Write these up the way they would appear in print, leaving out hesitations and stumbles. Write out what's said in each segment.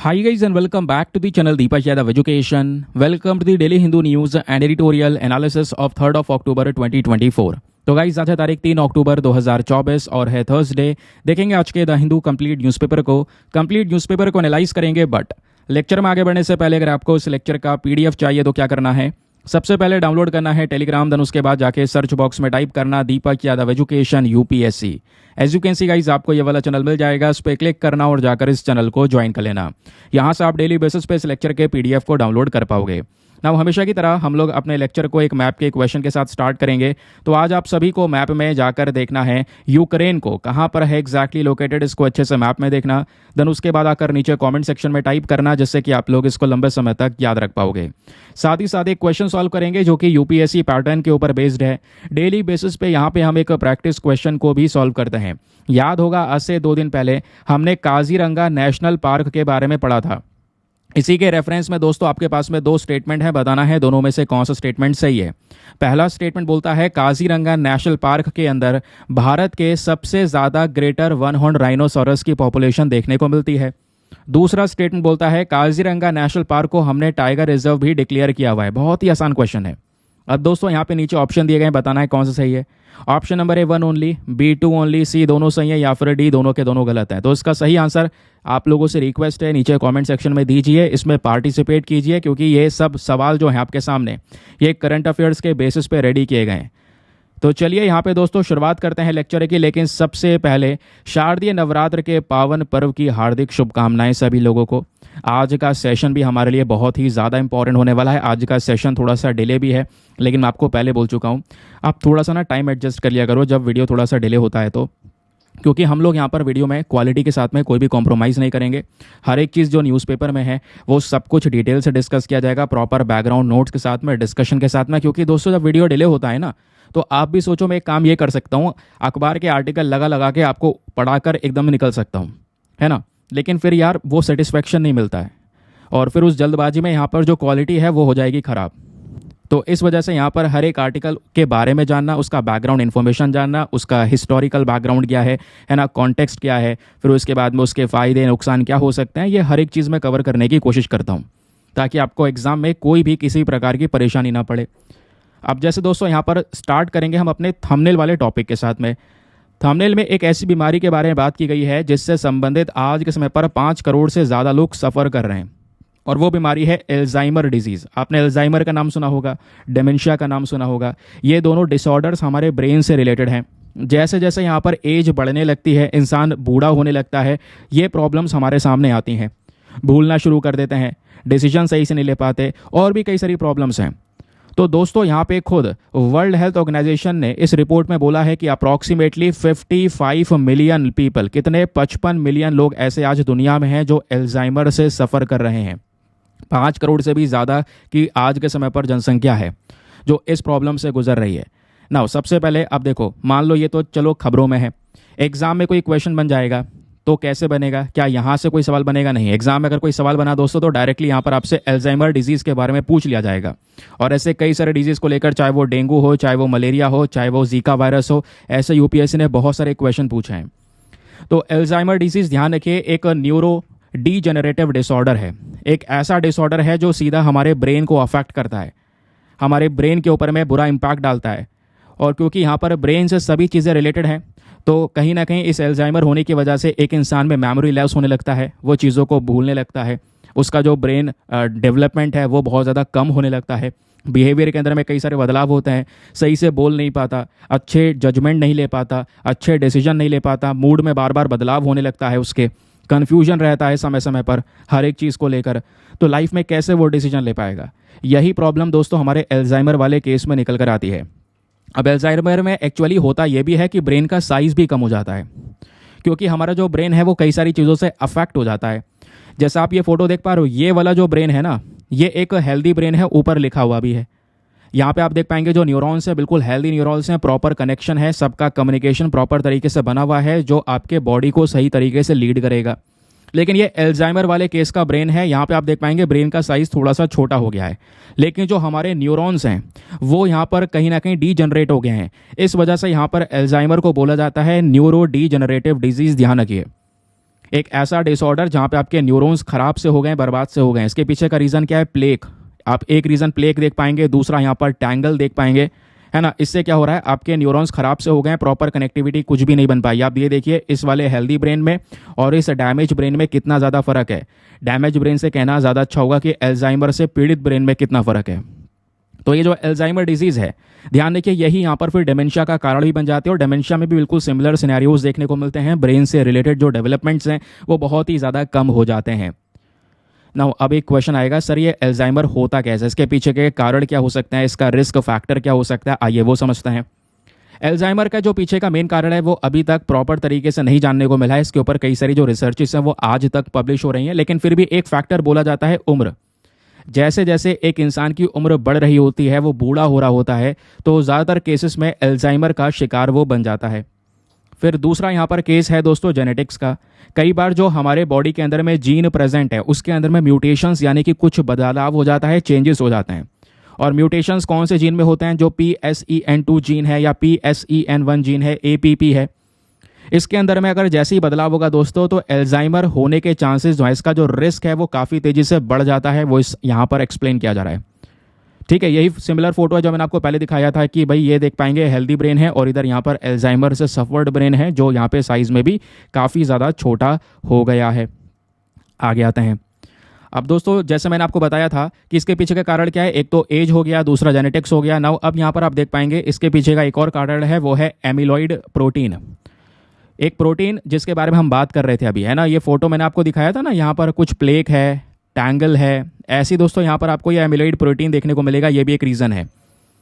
Hi guys and welcome back to the channel Deepak Yadav Education. Welcome to the Daily Hindu News and Editorial Analysis of 3rd of October 2024. तो guys आज है तारीख 3 अक्टूबर 2024 और है Thursday. देखेंगे आज के द हिंदू कंप्लीट न्यूज़पेपर को एनालाइज करेंगे। बट लेक्चर में आगे बढ़ने से पहले अगर आपको इस लेक्चर का पीडीएफ चाहिए तो क्या करना है, सबसे पहले डाउनलोड करना है टेलीग्राम, देन उसके बाद जाके सर्च बॉक्स में टाइप करना Deepak Yadav education UPSC. As you can see guys आपको ये वाला चैनल मिल जाएगा, उस पर क्लिक करना और जाकर इस चैनल को ज्वाइन कर लेना। यहाँ से आप डेली बेसिस पे इस लेक्चर के पीडीएफ को डाउनलोड कर पाओगे। नाउ हमेशा की तरह हम लोग अपने लेक्चर को एक मैप के क्वेश्चन के साथ स्टार्ट करेंगे। तो आज आप सभी को मैप में जाकर देखना है यूक्रेन को कहाँ पर है एग्जैक्टली लोकेटेड, इसको अच्छे से मैप में देखना। देन उसके बाद आकर नीचे कमेंट सेक्शन में टाइप करना, जिससे कि आप लोग इसको लंबे समय तक याद रख पाओगे। साथ ही साथ एक क्वेश्चन सॉल्व करेंगे जो कि यूपीएससी पैटर्न के ऊपर बेस्ड है। डेली बेसिस पे यहाँ पे हम एक प्रैक्टिस क्वेश्चन को भी सॉल्व करते हैं। याद होगा आज से 2 दिन पहले हमने काजीरंगा नेशनल पार्क के बारे में पढ़ा था। इसी के रेफरेंस में दोस्तों आपके पास में 2 स्टेटमेंट है, बताना है दोनों में से कौन सा स्टेटमेंट सही है। पहला स्टेटमेंट बोलता है काजीरंगा नेशनल पार्क के अंदर भारत के सबसे ज़्यादा ग्रेटर वन हॉर्न राइनोसॉरस की पॉपुलेशन देखने को मिलती है। दूसरा स्टेटमेंट बोलता है काजीरंगा नेशनल पार्क को हमने टाइगर रिजर्व भी डिक्लेयर किया हुआ है। बहुत ही आसान क्वेश्चन है। अब दोस्तों यहाँ पे नीचे ऑप्शन दिए गए हैं, बताना है कौन सा सही है। Option number A 1 only, B 2 only, C दोनों सही है या फिर D दोनों के दोनों गलत हैं। तो इसका सही आंसर आप लोगों से रिक्वेस्ट है नीचे कमेंट सेक्शन में दीजिए, इसमें पार्टिसिपेट कीजिए, क्योंकि ये सब सवाल जो हैं आपके सामने ये करंट अफेयर्स के बेसिस पे रेडी किए गए हैं। तो चलिए यहाँ पे दोस्तों शुरुआत करते हैं लेक्चर की। लेकिन सबसे पहले शारदीय नवरात्र के पावन पर्व की हार्दिक शुभकामनाएं सभी लोगों को। आज का सेशन भी हमारे लिए बहुत ही ज़्यादा इंपॉर्टेंट होने वाला है। आज का सेशन थोड़ा सा डिले भी है, लेकिन मैं आपको पहले बोल चुका हूँ आप थोड़ा सा ना टाइम एडजस्ट कर लिया करो जब वीडियो थोड़ा सा डिले होता है तो, क्योंकि हम लोग यहाँ पर वीडियो में क्वालिटी के साथ में कोई भी कॉम्प्रोमाइज़ नहीं करेंगे। हर एक चीज़ जो न्यूज़पेपर में है वो सब कुछ डिटेल से डिस्कस किया जाएगा, प्रॉपर बैकग्राउंड नोट्स के साथ में, डिस्कशन के साथ में। क्योंकि दोस्तों जब वीडियो डिले होता है ना, तो आप भी सोचो मैं एक काम ये कर सकता हूँ, अखबार के आर्टिकल लगा के आपको पढ़ाकर एकदम निकल सकता हूँ, है ना। लेकिन फिर यार वो सेटिस्फैक्शन नहीं मिलता है, और फिर उस जल्दबाजी में यहाँ पर जो क्वालिटी है वो हो जाएगी ख़राब। तो इस वजह से यहाँ पर हर एक आर्टिकल के बारे में जानना, उसका बैकग्राउंड इन्फॉर्मेशन जानना, उसका हिस्टोरिकल बैकग्राउंड क्या है ना, कॉन्टेक्स्ट क्या है, फिर उसके बाद में उसके फ़ायदे नुकसान क्या हो सकते हैं, ये हर एक चीज़ में कवर करने की कोशिश करता हूँ, ताकि आपको एग्ज़ाम में कोई भी किसी प्रकार की परेशानी ना पड़े। अब जैसे दोस्तों यहाँ पर स्टार्ट करेंगे हम अपने थंबनेल वाले टॉपिक के साथ में। थंबनेल में एक ऐसी बीमारी के बारे में बात की गई है जिससे संबंधित आज के समय पर 5 करोड़ से ज़्यादा लोग सफ़र कर रहे हैं, और वो बीमारी है एल्जाइमर डिजीज़। आपने एल्जाइमर का नाम सुना होगा, डेमेंशिया का नाम सुना होगा। ये दोनों डिसऑर्डर्स हमारे ब्रेन से रिलेटेड हैं। जैसे जैसे यहाँ पर एज बढ़ने लगती है, इंसान बूढ़ा होने लगता है, ये प्रॉब्लम्स हमारे सामने आती हैं। भूलना शुरू कर देते हैं, डिसीजन सही से नहीं ले पाते, और भी कई सारी प्रॉब्लम्स हैं। तो दोस्तों यहाँ पे खुद वर्ल्ड हेल्थ ऑर्गेनाइजेशन ने इस रिपोर्ट में बोला है कि अप्रॉक्सीमेटली 55 मिलियन पीपल, कितने 55 मिलियन लोग ऐसे आज दुनिया में हैं जो एल्जाइमर से सफ़र कर रहे हैं। 5 करोड़ से भी ज़्यादा की आज के समय पर जनसंख्या है जो इस प्रॉब्लम से गुजर रही है। नाउ सबसे पहले अब देखो, मान लो ये तो चलो खबरों में है, एग्जाम में कोई क्वेश्चन बन जाएगा तो कैसे बनेगा, क्या यहाँ से कोई सवाल बनेगा? नहीं। एग्जाम में अगर कोई सवाल बना दोस्तों तो डायरेक्टली यहाँ पर आपसे एल्जाइमर डिजीज़ के बारे में पूछ लिया जाएगा। और ऐसे कई सारे डिजीज़ को लेकर, चाहे वो डेंगू हो, चाहे वो मलेरिया हो, चाहे वो जीका वायरस हो, ऐसे यूपीएससी ने बहुत सारे क्वेश्चन पूछे हैं। तो एल्जाइमर डिजीज़ ध्यान रखिए एक न्यूरो डीजेनरेटिव डिसऑर्डर है। एक ऐसा डिसऑर्डर है जो सीधा हमारे ब्रेन को अफेक्ट करता है, हमारे ब्रेन के ऊपर में बुरा इम्पैक्ट डालता है। और क्योंकि यहाँ पर ब्रेन से सभी चीज़ें रिलेटेड हैं, तो कहीं ना कहीं इस एल्जाइमर होने की वजह से एक इंसान में मेमोरी लॉस होने लगता है, वो चीज़ों को भूलने लगता है, उसका जो ब्रेन डेवलपमेंट है वो बहुत ज़्यादा कम होने लगता है, बिहेवियर के अंदर में कई सारे बदलाव होते हैं, सही से बोल नहीं पाता, अच्छे जजमेंट नहीं ले पाता, अच्छे डिसीजन नहीं ले पाता, मूड में बार बार बदलाव होने लगता है, उसके कन्फ्यूजन रहता है समय समय पर हर एक चीज़ को लेकर। तो लाइफ में कैसे वो डिसीजन ले पाएगा? यही प्रॉब्लम दोस्तों हमारे एल्जाइमर वाले केस में निकल कर आती है। अब एल्जाइमर में एक्चुअली होता ये भी है कि ब्रेन का साइज़ भी कम हो जाता है, क्योंकि हमारा जो ब्रेन है वो कई सारी चीज़ों से अफेक्ट हो जाता है। जैसा आप ये फोटो देख पा रहे हो, ये वाला जो ब्रेन है ना, ये एक हेल्दी ब्रेन है, ऊपर लिखा हुआ भी है। यहाँ पे आप देख पाएंगे जो न्यूरॉन्स हैं बिल्कुल हेल्दी न्यूरॉन्स हैं, प्रॉपर कनेक्शन है, सबका कम्युनिकेशन प्रॉपर तरीके से बना हुआ है, जो आपके बॉडी को सही तरीके से लीड करेगा। लेकिन ये एल्जाइमर वाले केस का ब्रेन है, यहाँ पे आप देख पाएंगे ब्रेन का साइज़ थोड़ा सा छोटा हो गया है, लेकिन जो हमारे न्यूरॉन्स हैं वो यहाँ पर कहीं ना कहीं डीजनरेट हो गए हैं। इस वजह से यहाँ पर एल्जाइमर को बोला जाता है न्यूरो डीजनरेटिव डिजीज़। ध्यान रखिए, एक ऐसा डिसऑर्डर जहाँ पे आपके न्यूरॉन्स खराब से हो गए, बर्बाद से हो गए। इसके पीछे का रीज़न क्या है? प्लेक। आप एक रीज़न प्लेक देख पाएंगे, दूसरा यहाँ पर टैंगल देख पाएंगे, है ना। इससे क्या हो रहा है, आपके न्यूरॉन्स खराब से हो गए, प्रॉपर कनेक्टिविटी कुछ भी नहीं बन पाई। आप ये देखिए इस वाले हेल्दी ब्रेन में और इस डैमेज ब्रेन में कितना ज़्यादा फर्क है। डैमेज ब्रेन से कहना ज़्यादा अच्छा होगा कि एल्जाइमर से पीड़ित ब्रेन में कितना फ़र्क है। तो ये जो एल्जाइमर डिजीज़ है, ध्यान रखिए, यही यहाँ पर फिर डेमेंशिया का कारण भी बन जाती है। और डेमेंशिया में भी बिल्कुल सिमिलर सिनेरियोज देखने को मिलते हैं। ब्रेन से रिलेटेड जो डेवलपमेंट्स हैं वो बहुत ही ज़्यादा कम हो जाते हैं। नाउ अब एक क्वेश्चन आएगा, सर ये एल्जाइमर होता कैसे, इसके पीछे के कारण क्या हो सकते हैं, इसका रिस्क फैक्टर क्या हो सकता है, आइए वो समझते हैं। एल्जाइमर का जो पीछे का मेन कारण है वो अभी तक प्रॉपर तरीके से नहीं जानने को मिला है। इसके ऊपर कई सारी जो रिसर्चेस हैं वो आज तक पब्लिश हो रही हैं, लेकिन फिर भी एक फैक्टर बोला जाता है, उम्र। जैसे जैसे एक इंसान की उम्र बढ़ रही होती है, वो बूढ़ा हो रहा होता है, तो ज़्यादातर केसेस में एल्जाइमर का शिकार वो बन जाता है। फिर दूसरा यहाँ पर केस है दोस्तों जेनेटिक्स का। कई बार जो हमारे बॉडी के अंदर में जीन प्रेजेंट है उसके अंदर में म्यूटेशंस यानी कि कुछ बदलाव हो जाता है, चेंजेस हो जाते हैं। और म्यूटेशंस कौन से जीन में होते हैं? जो PSEN2 जीन है या PSEN1 जीन है, APP है, इसके अंदर में अगर जैसे ही बदलाव होगा दोस्तों तो एल्जाइमर होने के चांसेस जो है, इसका जो रिस्क है वो काफ़ी तेज़ी से बढ़ जाता है। वो इस यहाँ पर एक्सप्लेन किया जा रहा है। ठीक है, यही सिमिलर फोटो है जो मैंने आपको पहले दिखाया था कि भाई ये देख पाएंगे हेल्दी ब्रेन है और इधर यहाँ पर एल्जाइमर से सफर्ड ब्रेन है जो यहाँ पे साइज में भी काफ़ी ज़्यादा छोटा हो गया है। आगे आते हैं। अब दोस्तों जैसे मैंने आपको बताया था कि इसके पीछे का कारण क्या है, एक तो एज हो गया, दूसरा जेनेटिक्स हो गया। नाउ अब यहाँ पर आप देख पाएंगे इसके पीछे का एक और कारण है, वो है एमिलॉइड प्रोटीन। एक प्रोटीन जिसके बारे में हम बात कर रहे थे अभी, है ना। ये फोटो मैंने आपको दिखाया था ना, यहाँ पर कुछ प्लेक है, टैंगल है, ऐसी दोस्तों यहाँ पर आपको ये एमिलॉइड प्रोटीन देखने को मिलेगा। ये भी एक रीज़न है।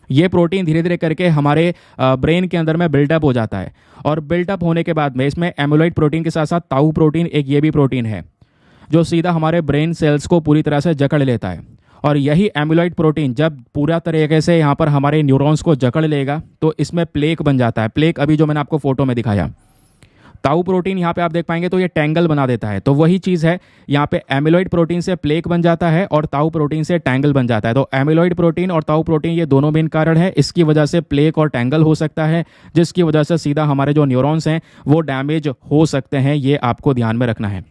ये प्रोटीन धीरे धीरे करके हमारे ब्रेन के अंदर में बिल्टअप हो जाता है और बिल्टअप होने के बाद में इसमें एमिलॉइड प्रोटीन के साथ साथ ताऊ प्रोटीन, एक ये भी प्रोटीन है जो सीधा हमारे ब्रेन सेल्स को पूरी तरह से जकड़ लेता है। और यही एमिलॉइड प्रोटीन जब पूरा तरीके से यहाँ पर हमारे न्यूरॉन्स को जकड़ लेगा तो इसमें प्लेक बन जाता है। प्लेक अभी जो मैंने आपको फोटो में दिखाया, ताऊ प्रोटीन यहाँ पे आप देख पाएंगे तो ये टैंगल बना देता है। तो वही चीज़ है, यहाँ पे एमिलॉइड प्रोटीन से प्लेक बन जाता है और ताऊ प्रोटीन से टैंगल बन जाता है। तो एमिलॉइड प्रोटीन और ताऊ प्रोटीन ये दोनों मेन कारण है। इसकी वजह से प्लेक और टैंगल हो सकता है, जिसकी वजह से सीधा हमारे जो न्यूरॉन्स हैं वो डैमेज हो सकते हैं। ये आपको ध्यान में रखना है।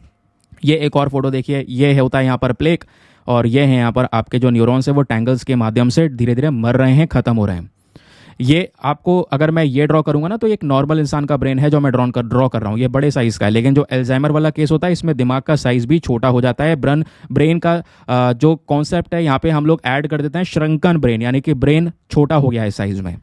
ये एक और फोटो देखिए, ये होता है यहाँ पर प्लेक और ये है यहाँ पर आपके जो न्यूरॉन्स है वो टैंगल्स के माध्यम से धीरे धीरे मर रहे हैं, खत्म हो रहे हैं। ये आपको अगर मैं ये ड्रॉ करूंगा ना तो एक नॉर्मल इंसान का ब्रेन है जो मैं ड्रॉ कर रहा हूँ, ये बड़े साइज का है। लेकिन जो एल्जाइमर वाला केस होता है इसमें दिमाग का साइज भी छोटा हो जाता है। ब्रेन का जो कॉन्सेप्ट है यहाँ पे हम लोग ऐड कर देते हैं श्रंकन ब्रेन, यानी कि ब्रेन छोटा हो गया है साइज में।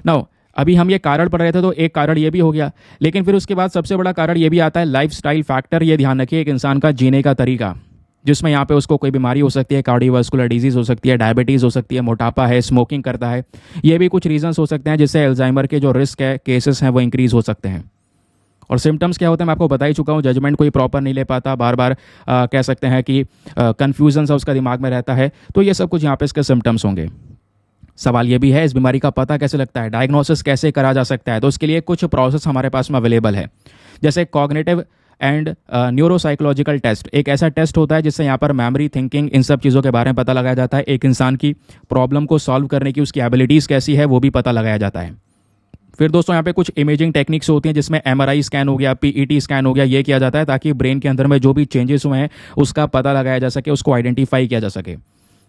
नाउ अभी हम ये कारण पढ़ रहे थे तो एक कारण ये भी हो गया, लेकिन फिर उसके बाद सबसे बड़ा कारण ये भी आता है लाइफस्टाइल फैक्टर। ये ध्यान रखिए, एक इंसान का जीने का तरीका, जिसमें यहाँ पे उसको कोई बीमारी हो सकती है, कार्डियोवास्कुलर डिजीज़ हो सकती है, डायबिटीज़ हो सकती है, मोटापा है, स्मोकिंग करता है, ये भी कुछ रीजंस हो सकते हैं जिससे एल्जाइमर के जो रिस्क है, केसेस हैं वो इंक्रीज़ हो सकते हैं। और सिम्टम्स क्या होते हैं मैं आपको बता ही चुका हूँ। जजमेंट कोई प्रॉपर नहीं ले पाता, बार बार कह सकते हैं कि कन्फ्यूजन सा उसका दिमाग में रहता है। तो ये सब कुछ यहाँ पे इसके सिम्टम्स होंगे। सवाल ये भी है इस बीमारी का पता कैसे लगता है, डायग्नोसिस कैसे करा जा सकता है। तो इसके लिए कुछ प्रोसेस हमारे पास में अवेलेबल है, जैसे कॉग्निटिव एंड न्यूरोसाइकोलॉजिकल टेस्ट। एक ऐसा टेस्ट होता है जिससे यहाँ पर मेमोरी, थिंकिंग, इन सब चीज़ों के बारे में पता लगाया जाता है। एक इंसान की प्रॉब्लम को सॉल्व करने की उसकी एबिलिटीज़ कैसी है वो भी पता लगाया जाता है। फिर दोस्तों यहाँ पे कुछ इमेजिंग टेक्निक्स होती हैं जिसमें MRI स्कैन हो गया, PET स्कैन हो गया, ये किया जाता है ताकि ब्रेन के अंदर में जो भी चेंजेस हुए हैं उसका पता लगाया जा सके, उसको आइडेंटिफाई किया जा सके।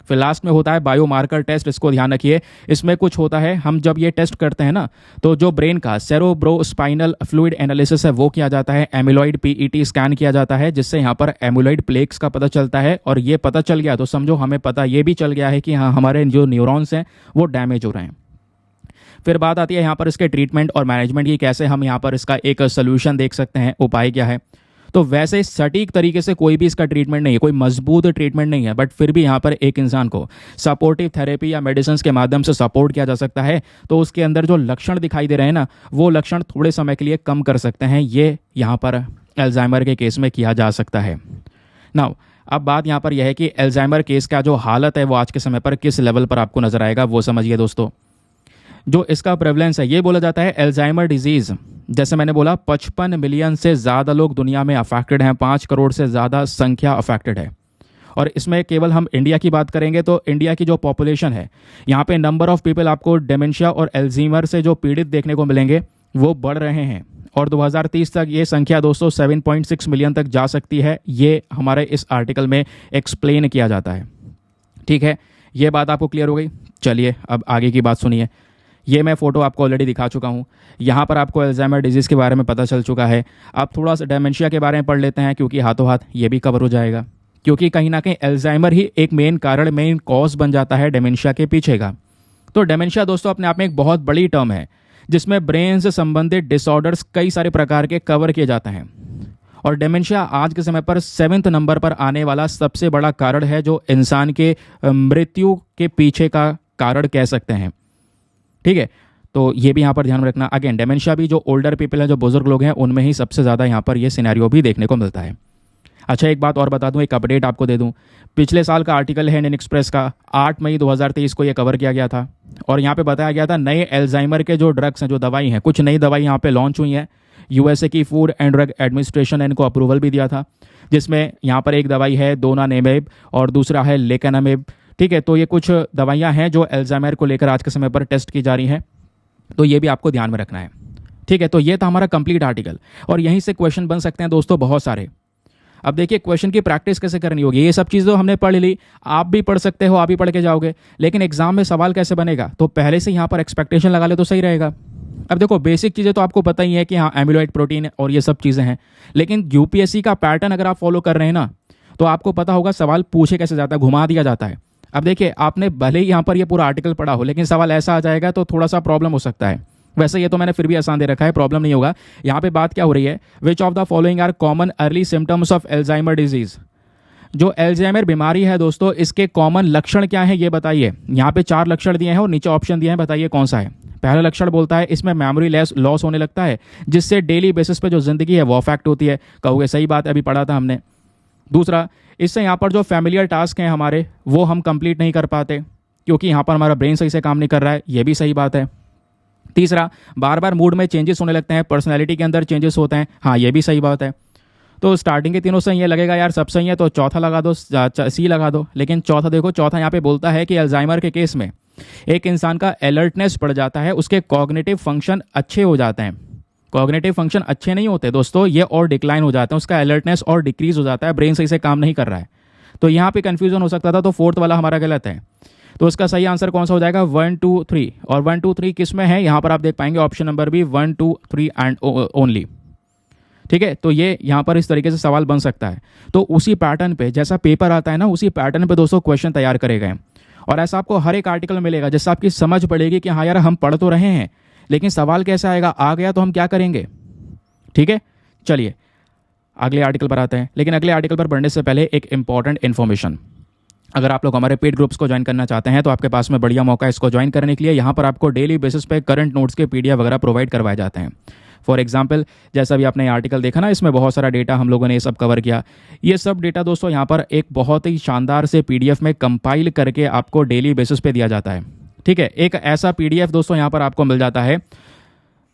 फिर लास्ट में होता है बायोमार्कर टेस्ट। इसको ध्यान रखिए, इसमें कुछ होता है, हम जब ये टेस्ट करते हैं ना तो जो ब्रेन का सेरेब्रोस्पाइनल फ्लूइड एनालिसिस है वो किया जाता है, एमिलॉइड PET स्कैन किया जाता है, जिससे यहाँ पर एमिलॉइड प्लेक्स का पता चलता है। और ये पता चल गया तो समझो हमें पता ये भी चल गया है कि हाँ हमारे जो न्यूरॉन्स हैं वो डैमेज हो रहे हैं। फिर बात आती है यहाँ पर इसके ट्रीटमेंट और मैनेजमेंट की, कैसे हम यहाँ पर इसका एक सोल्यूशन देख सकते हैं, उपाय क्या है। तो वैसे सटीक तरीके से कोई भी इसका ट्रीटमेंट नहीं है, कोई मजबूत ट्रीटमेंट नहीं है, बट फिर भी यहाँ पर एक इंसान को सपोर्टिव थेरेपी या मेडिसिन के माध्यम से सपोर्ट किया जा सकता है। तो उसके अंदर जो लक्षण दिखाई दे रहे हैं ना वो लक्षण थोड़े समय के लिए कम कर सकते हैं। ये यहाँ पर एल्जाइमर के केस में किया जा सकता है। नाउ अब बात यहाँ पर यह है कि एल्जाइमर केस का जो हालत है वो आज के समय पर किस लेवल पर आपको नजर आएगा वो समझिए दोस्तों। जो इसका प्रेवलेंस है, ये बोला जाता है एल्जाइमर डिजीज़, जैसे मैंने बोला 55 मिलियन से ज़्यादा लोग दुनिया में अफेक्टेड हैं, 5 करोड़ से ज़्यादा संख्या अफेक्टेड है। और इसमें केवल हम इंडिया की बात करेंगे तो इंडिया की जो पॉपुलेशन है, यहाँ पे नंबर ऑफ पीपल आपको डेमेंशिया और एल्जाइमर से जो पीड़ित देखने को मिलेंगे वो बढ़ रहे हैं और 2030 तक ये संख्या दोस्तों 7.6 मिलियन तक जा सकती है। ये हमारे इस आर्टिकल में एक्सप्लेन किया जाता है। ठीक है, ये बात आपको क्लियर हो गई। चलिए अब आगे की बात सुनिए। ये मैं फ़ोटो आपको ऑलरेडी दिखा चुका हूँ। यहाँ पर आपको अल्जाइमर डिजीज़ के बारे में पता चल चुका है। अब थोड़ा सा डेमेंशिया के बारे में पढ़ लेते हैं, क्योंकि हाथों हाथ ये भी कवर हो जाएगा, क्योंकि कहीं ना कहीं अल्जाइमर ही एक मेन कारण, मेन कॉज बन जाता है डेमेंशिया के पीछे का। तो डेमेंशिया दोस्तों अपने आप में एक बहुत बड़ी टर्म है, जिसमें ब्रेन से संबंधित डिसऑर्डर्स कई सारे प्रकार के कवर किए जाते हैं। और डेमेंशिया आज के समय पर 7वें नंबर पर आने वाला सबसे बड़ा कारण है, जो इंसान के मृत्यु के पीछे का कारण कह सकते हैं। ठीक है, तो ये भी यहाँ पर ध्यान में रखना। अगेन डेमेंशिया भी जो ओल्डर पीपल हैं, जो बुजुर्ग लोग हैं, उनमें ही सबसे ज़्यादा यहाँ पर ये सिनेरियो भी देखने को मिलता है। अच्छा, एक बात और बता दूं, एक अपडेट आपको दे दूं। पिछले साल का आर्टिकल है इंडियन एक्सप्रेस का, 8 मई 2023 को ये कवर किया गया था और यहाँ पे बताया गया था नए अल्जाइमर के जो ड्रग्स हैं, जो दवाई हैं, कुछ नई दवाई यहाँ पे लॉन्च हुई हैं। यूएसए की फूड एंड ड्रग एडमिनिस्ट्रेशन ने इनको अप्रूवल भी दिया था, जिसमें यहाँ पर एक दवाई है दोनानेमेब और दूसरा है लेकेनामेब। ठीक है, तो ये कुछ दवाइयाँ हैं जो अल्जाइमर को लेकर आज के समय पर टेस्ट की जा रही हैं, तो ये भी आपको ध्यान में रखना है। ठीक है, तो ये था हमारा कंप्लीट आर्टिकल और यहीं से क्वेश्चन बन सकते हैं दोस्तों बहुत सारे। अब देखिए क्वेश्चन की प्रैक्टिस कैसे करनी होगी। ये सब चीज़ तो हमने पढ़ ली, आप भी पढ़ सकते हो, आप भी पढ़ के जाओगे, लेकिन एग्जाम में सवाल कैसे बनेगा, तो पहले से यहाँ पर एक्सपेक्टेशन लगा ले तो सही रहेगा। अब देखो बेसिक चीज़ें तो आपको पता ही है कि हाँ एमिलोइड प्रोटीन और ये सब चीज़ें हैं, लेकिन यूपीएससी का पैटर्न अगर आप फॉलो कर रहे हैं ना, तो आपको पता होगा सवाल पूछे कैसे जाता है, घुमा दिया जाता है। अब देखिए आपने भले ही यहाँ पर ये पूरा आर्टिकल पढ़ा हो, लेकिन सवाल ऐसा आ जाएगा तो थोड़ा सा प्रॉब्लम हो सकता है। वैसे ये तो मैंने फिर भी आसान दे रखा है, प्रॉब्लम नहीं होगा। यहाँ पे बात क्या हो रही है, which of the following are common early symptoms of Alzheimer disease. जो एल्जाइमर बीमारी है दोस्तों, इसके कॉमन लक्षण क्या है ये बताइए। यहाँ पे 4 लक्षण दिए हैं और नीचे ऑप्शन दिए हैं, बताइए कौन सा है। पहला लक्षण बोलता है इसमें मेमोरी लॉस होने लगता है, जिससे डेली बेसिस पे जो जिंदगी है वो अफेक्ट होती है। कहोगे सही बात है, अभी पढ़ा था हमने। दूसरा, इससे यहाँ पर जो फैमिलियर टास्क हैं हमारे, वो हम कंप्लीट नहीं कर पाते, क्योंकि यहाँ पर हमारा ब्रेन सही से काम नहीं कर रहा है, ये भी सही बात है। तीसरा, बार बार मूड में चेंजेस होने लगते हैं, पर्सनैलिटी के अंदर चेंजेस होते हैं, हाँ ये भी सही बात है। तो स्टार्टिंग के तीनों सही है, लगेगा यार सब सही है तो चौथा लगा दो, सी लगा दो, लेकिन चौथा देखो, चौथा यहाँ पे बोलता है कि अल्जाइमर के केस में एक इंसान का अलर्टनेस बढ़ जाता है, उसके कॉग्निटिव फंक्शन अच्छे हो जाते हैं। कॉग्निटिव फंक्शन अच्छे नहीं होते दोस्तों, ये और डिक्लाइन हो जाते हैं, उसका अलर्टनेस और डिक्रीज हो जाता है, ब्रेन सही से काम नहीं कर रहा है। तो यहाँ पे कन्फ्यूजन हो सकता था, तो 4th वाला हमारा गलत है। तो इसका सही आंसर कौन सा हो जाएगा, 1 2 3। और 1 2 3 किस में है, यहाँ पर आप देख पाएंगे ऑप्शन नंबर भी 1 2 3 एंड ओनली। ठीक है, तो ये यहाँ पर इस तरीके से सवाल बन सकता है। तो उसी पैटर्न पे जैसा पेपर आता है ना, उसी पैटर्न पे दोस्तों क्वेश्चन तैयार करे गए, और ऐसा आपको हर एक आर्टिकल में मिलेगा, जिससे आपकी समझ पड़ेगी कि हाँ यार हम पढ़ तो रहे हैं, लेकिन सवाल कैसा आएगा, आ गया तो हम क्या करेंगे। ठीक है, चलिए अगले आर्टिकल पर आते हैं। लेकिन अगले आर्टिकल पर बढ़ने से पहले एक इंपॉर्टेंट इन्फॉर्मेशन, अगर आप लोग हमारे पेड ग्रुप्स को ज्वाइन करना चाहते हैं तो आपके पास में बढ़िया मौका है इसको ज्वाइन करने के लिए। यहाँ पर आपको डेली बेसिस पे करंट नोट्स के पीडीएफ वगैरह प्रोवाइड करवाए जाते हैं। फॉर एग्जांपल, जैसा भी आपने आर्टिकल देखा ना, इसमें बहुत सारा डेटा हम लोगों ने ये सब कवर किया। ये सब डेटा दोस्तों यहाँ पर एक बहुत ही शानदार से पीडीएफ में कंपाइल करके आपको डेली बेसिस पे दिया जाता है। ठीक है, एक ऐसा पीडीएफ दोस्तों यहाँ पर आपको मिल जाता है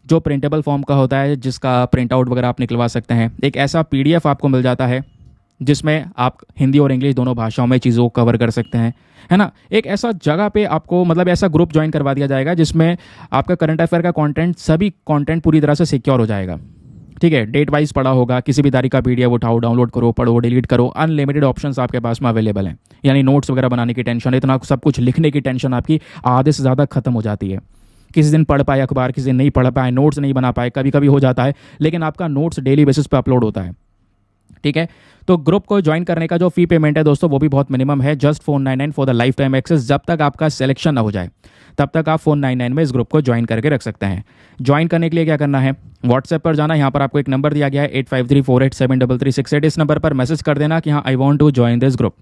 जो प्रिंटेबल फॉर्म का होता है, जिसका प्रिंट आउट वगैरह आप निकलवा सकते हैं। एक ऐसा पीडीएफ आपको मिल जाता है जिसमें आप हिंदी और इंग्लिश दोनों भाषाओं में चीज़ों को कवर कर सकते हैं, है ना। एक ऐसा जगह पे आपको मतलब ऐसा ग्रुप ज्वाइन करवा दिया जाएगा जिसमें आपका करंट अफेयर का कंटेंट, सभी कंटेंट पूरी तरह से सिक्योर हो जाएगा। ठीक है, डेट वाइज पढ़ा होगा, किसी भी तारीख का पीडीएफ उठाओ, डाउनलोड करो, पढ़ो, डिलीट करो, अनलिमिटेड ऑप्शंस आपके पास में अवेलेबल हैं। यानी नोट्स वगैरह बनाने की टेंशन, इतना सब कुछ लिखने की टेंशन आपकी आधे से ज़्यादा खत्म हो जाती है। किसी दिन पढ़ पाए अखबार, किसी दिन नहीं पढ़ पाए, नोट्स नहीं बना पाए, कभी कभी हो जाता है, लेकिन आपका नोट्स डेली बेसिस पे अपलोड होता है। ठीक है, तो ग्रुप को ज्वाइन करने का जो फी पेमेंट है दोस्तों, वो भी बहुत मिनिमम है, just 499 for the life time access. जब तक आपका सिलेक्शन ना हो जाए तब तक आप 499 में इस ग्रुप को ज्वाइन करके रख सकते हैं। ज्वाइन करने के लिए क्या करना है, व्हाट्सएप पर जाना, यहाँ पर आपको एक नंबर दिया गया है 8534873368। इस नंबर पर मैसेज कर देना कि हाँ I want to join this group.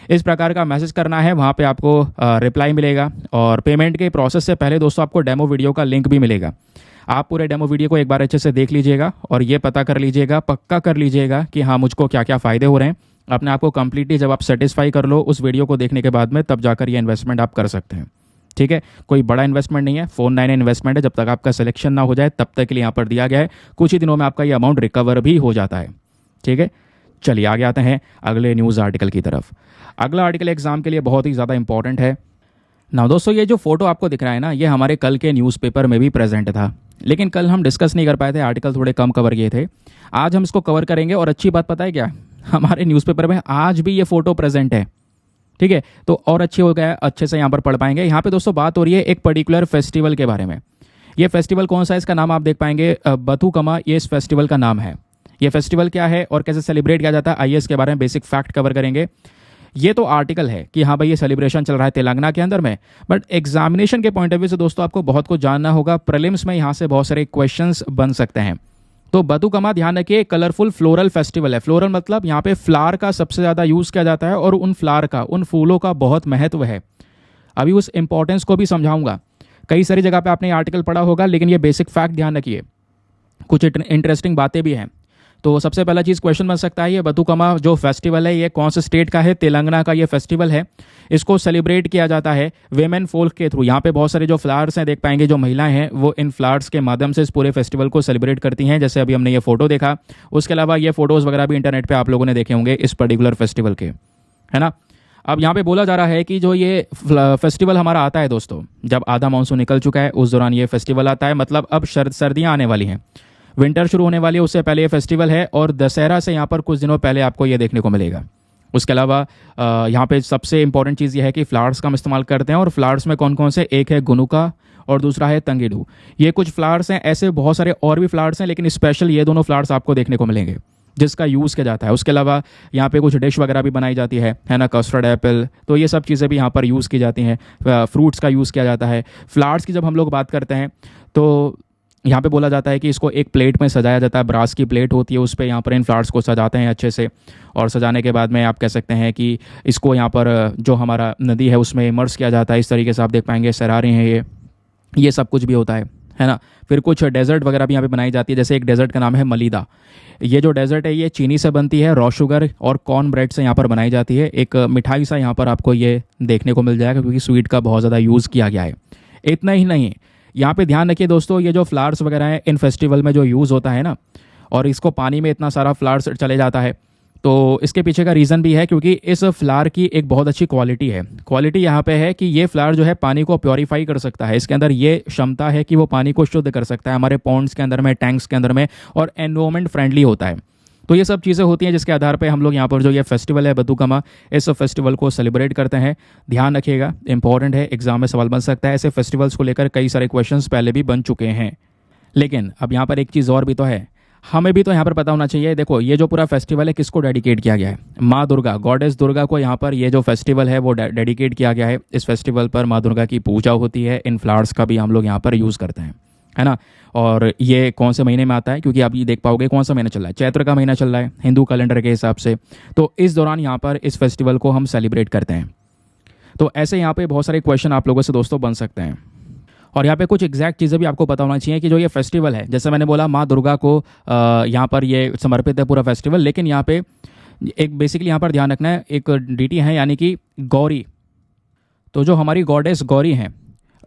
इस प्रकार का मैसेज करना है, वहाँ पे आपको रिप्लाई मिलेगा। और पेमेंट के प्रोसेस से पहले दोस्तों आपको डेमो वीडियो का लिंक भी मिलेगा। आप पूरे डेमो वीडियो को एक बार अच्छे से देख लीजिएगा और ये पता कर लीजिएगा, पक्का कर लीजिएगा कि हाँ मुझको क्या क्या फ़ायदे हो रहे हैं। अपने आप को कम्प्लीटली जब आप सेटिस्फाई कर लो उस वीडियो को देखने के बाद में, तब जाकर ये इन्वेस्टमेंट आप कर सकते हैं। ठीक है, कोई बड़ा इन्वेस्टमेंट नहीं है, 499 इन्वेस्टमेंट है। जब तक आपका सिलेक्शन ना हो जाए तब तक के लिए यहाँ पर दिया गया है। कुछ ही दिनों में आपका ये अमाउंट रिकवर भी हो जाता है। ठीक है, चलिए आगे आते हैं अगले न्यूज़ आर्टिकल की तरफ। अगला आर्टिकल एग्जाम के लिए बहुत ही ज़्यादा इंपॉर्टेंट है ना दोस्तों। ये जो फोटो आपको दिख रहा है ना, ये हमारे कल के न्यूज़पेपर में भी प्रेजेंट था। लेकिन कल हम डिस्कस नहीं कर पाए थे, आर्टिकल थोड़े कम कवर किए थे। आज हम इसको कवर करेंगे और अच्छी बात पता है क्या, हमारे न्यूज़पेपर में आज भी ये फ़ोटो प्रेजेंट है। ठीक है, तो और अच्छे हो गया, अच्छे से यहाँ पर पढ़ पाएंगे। यहाँ पे दोस्तों बात हो रही है एक पर्टिकुलर फेस्टिवल के बारे में। ये फेस्टिवल कौन सा है, इसका नाम आप देख पाएंगे बथुकम्मा, ये इस फेस्टिवल का नाम है। ये फेस्टिवल क्या है और कैसे सेलिब्रेट किया जाता है, आइए इसके बारे में बेसिक फैक्ट कवर करेंगे। ये तो आर्टिकल है कि हाँ भाई ये सेलिब्रेशन चल रहा है तेलंगाना के अंदर में, बट एग्जामिनेशन के पॉइंट ऑफ व्यू से दोस्तों आपको बहुत कुछ जानना होगा। प्रीलिम्स में यहाँ से बहुत सारे क्वेश्चंस बन सकते हैं। तो बथुकम्मा ध्यान रखिए, कलरफुल फ्लोरल फेस्टिवल है। फ्लोरल मतलब यहाँ पे फ्लावर का सबसे ज़्यादा यूज़ किया जाता है और उन फ्लावर का, उन फूलों का बहुत महत्व है। अभी उस इंपॉर्टेंस को भी समझाऊंगा। कई सारी जगह पे आपने आर्टिकल पढ़ा होगा, लेकिन ये बेसिक फैक्ट ध्यान रखिए, कुछ इंटरेस्टिंग बातें भी हैं। तो सबसे पहला चीज़ क्वेश्चन बन सकता है, ये बथुकम्मा जो फेस्टिवल है ये कौन से स्टेट का है, तेलंगाना का ये फेस्टिवल है। इसको सेलिब्रेट किया जाता है वेमेन फोल्क के थ्रू। यहाँ पे बहुत सारे जो फ्लावर्स हैं देख पाएंगे, जो महिलाएं हैं वो इन फ्लावर्स के माध्यम से इस पूरे फेस्टिवल को सेलिब्रेट करती हैं, जैसे अभी हमने ये फोटो देखा। उसके अलावा ये फोटोज़ वगैरह भी इंटरनेट पर आप लोगों ने देखे होंगे इस पर्टिकुलर फेस्टिवल के, है ना। अब यहाँ पे बोला जा रहा है कि जो ये फेस्टिवल हमारा आता है दोस्तों, जब आधा मानसून निकल चुका है उस दौरान ये फेस्टिवल आता है। मतलब अब सर्दियाँ आने वाली हैं, विंटर शुरू होने वाली है, उससे पहले ये फेस्टिवल है। और दशहरा से यहाँ पर कुछ दिनों पहले आपको ये देखने को मिलेगा। उसके अलावा यहाँ पे सबसे इंपॉर्टेंट चीज़ ये है कि फ्लावर्स का हम इस्तेमाल करते हैं। और फ्लावर्स में कौन कौन से, एक है गुनुका और दूसरा है तंगिडू। ये कुछ फ्लावर्स हैं, ऐसे बहुत सारे और भी फ्लावर्स हैं, लेकिन स्पेशल ये दोनों फ्लावर्स आपको देखने को मिलेंगे जिसका यूज़ किया जाता है। उसके अलावा यहाँ पे कुछ डिश वगैरह भी बनाई जाती है ना, कस्टर्ड एप्पल, तो ये सब चीज़ें भी यहाँ पर यूज़ की जाती हैं। फ्रूट्स का यूज़ किया जाता है। फ्लावर्स की जब हम लोग बात करते हैं तो यहाँ पे बोला जाता है कि इसको एक प्लेट में सजाया जाता है, ब्रास की प्लेट होती है, उस पर यहाँ पर इन फ्लावर्स को सजाते हैं अच्छे से। और सजाने के बाद में आप कह सकते हैं कि इसको यहाँ पर जो हमारा नदी है उसमें इमर्स किया जाता है। इस तरीके से आप देख पाएंगे सरारे हैं, ये सब कुछ भी होता है ना। फिर कुछ डेजर्ट वगैरह भी यहाँ पे बनाई जाती है, जैसे एक डेजर्ट का नाम है मलिदा। ये जो डेजर्ट है ये चीनी से बनती है, रॉ शुगर और कॉर्न ब्रेड से यहाँ पर बनाई जाती है। एक मिठाई सा यहाँ पर आपको ये देखने को मिल जाएगा, क्योंकि स्वीट का बहुत ज़्यादा यूज़ किया गया है। इतना ही नहीं, यहाँ पे ध्यान रखिए दोस्तों, ये जो फ्लावर्स वगैरह हैं इन फेस्टिवल में जो यूज़ होता है ना, और इसको पानी में इतना सारा फ्लावर्स चले जाता है, तो इसके पीछे का रीज़न भी है, क्योंकि इस फ्लावर की एक बहुत अच्छी क्वालिटी है। क्वालिटी यहाँ पे है कि ये फ्लावर जो है पानी को प्योरीफाई कर सकता है। इसके अंदर ये क्षमता है कि वो पानी को शुद्ध कर सकता है हमारे पॉन्ड्स के अंदर में, टैंक्स के अंदर में, और एनवायरमेंट फ्रेंडली होता है। तो ये सब चीज़ें होती हैं जिसके आधार पे हम लोग यहाँ पर जो ये फेस्टिवल है बथुकम्मा, इस फेस्टिवल को सेलिब्रेट करते हैं। ध्यान रखिएगा, इंपॉर्टेंट है, एग्जाम में सवाल बन सकता है। ऐसे फेस्टिवल्स को लेकर कई सारे क्वेश्चंस पहले भी बन चुके हैं। लेकिन अब यहाँ पर एक चीज़ और भी तो है, हमें भी तो यहाँ पर पता होना चाहिए। देखो ये जो पूरा फेस्टिवल है किसको डेडिकेट किया गया है, माँ दुर्गा, गॉडेस दुर्गा को यहाँ पर ये जो फेस्टिवल है वो डेडिकेट किया गया है। इस फेस्टिवल पर माँ दुर्गा की पूजा होती है। इन फ्लावर्स का भी हम लोग यहाँ पर यूज़ करते हैं, है ना। और ये कौन से महीने में आता है, क्योंकि आप ये देख पाओगे कौन सा महीना चल रहा है, चैत्र का महीना चल रहा है हिंदू कैलेंडर के हिसाब से। तो इस दौरान यहाँ पर इस फेस्टिवल को हम सेलिब्रेट करते हैं। तो ऐसे यहाँ पे बहुत सारे क्वेश्चन आप लोगों से दोस्तों बन सकते हैं। और यहाँ पे कुछ एग्जैक्ट चीज़ें भी आपको पता होना चाहिए कि जो ये फेस्टिवल है, जैसे मैंने बोला माँ दुर्गा को यहाँ पर ये समर्पित है पूरा फेस्टिवल। लेकिन यहाँ पे एक बेसिकली यहाँ पर ध्यान रखना है, एक डीटी है यानी कि गौरी। तो जो हमारी गॉडेस गौरी हैं,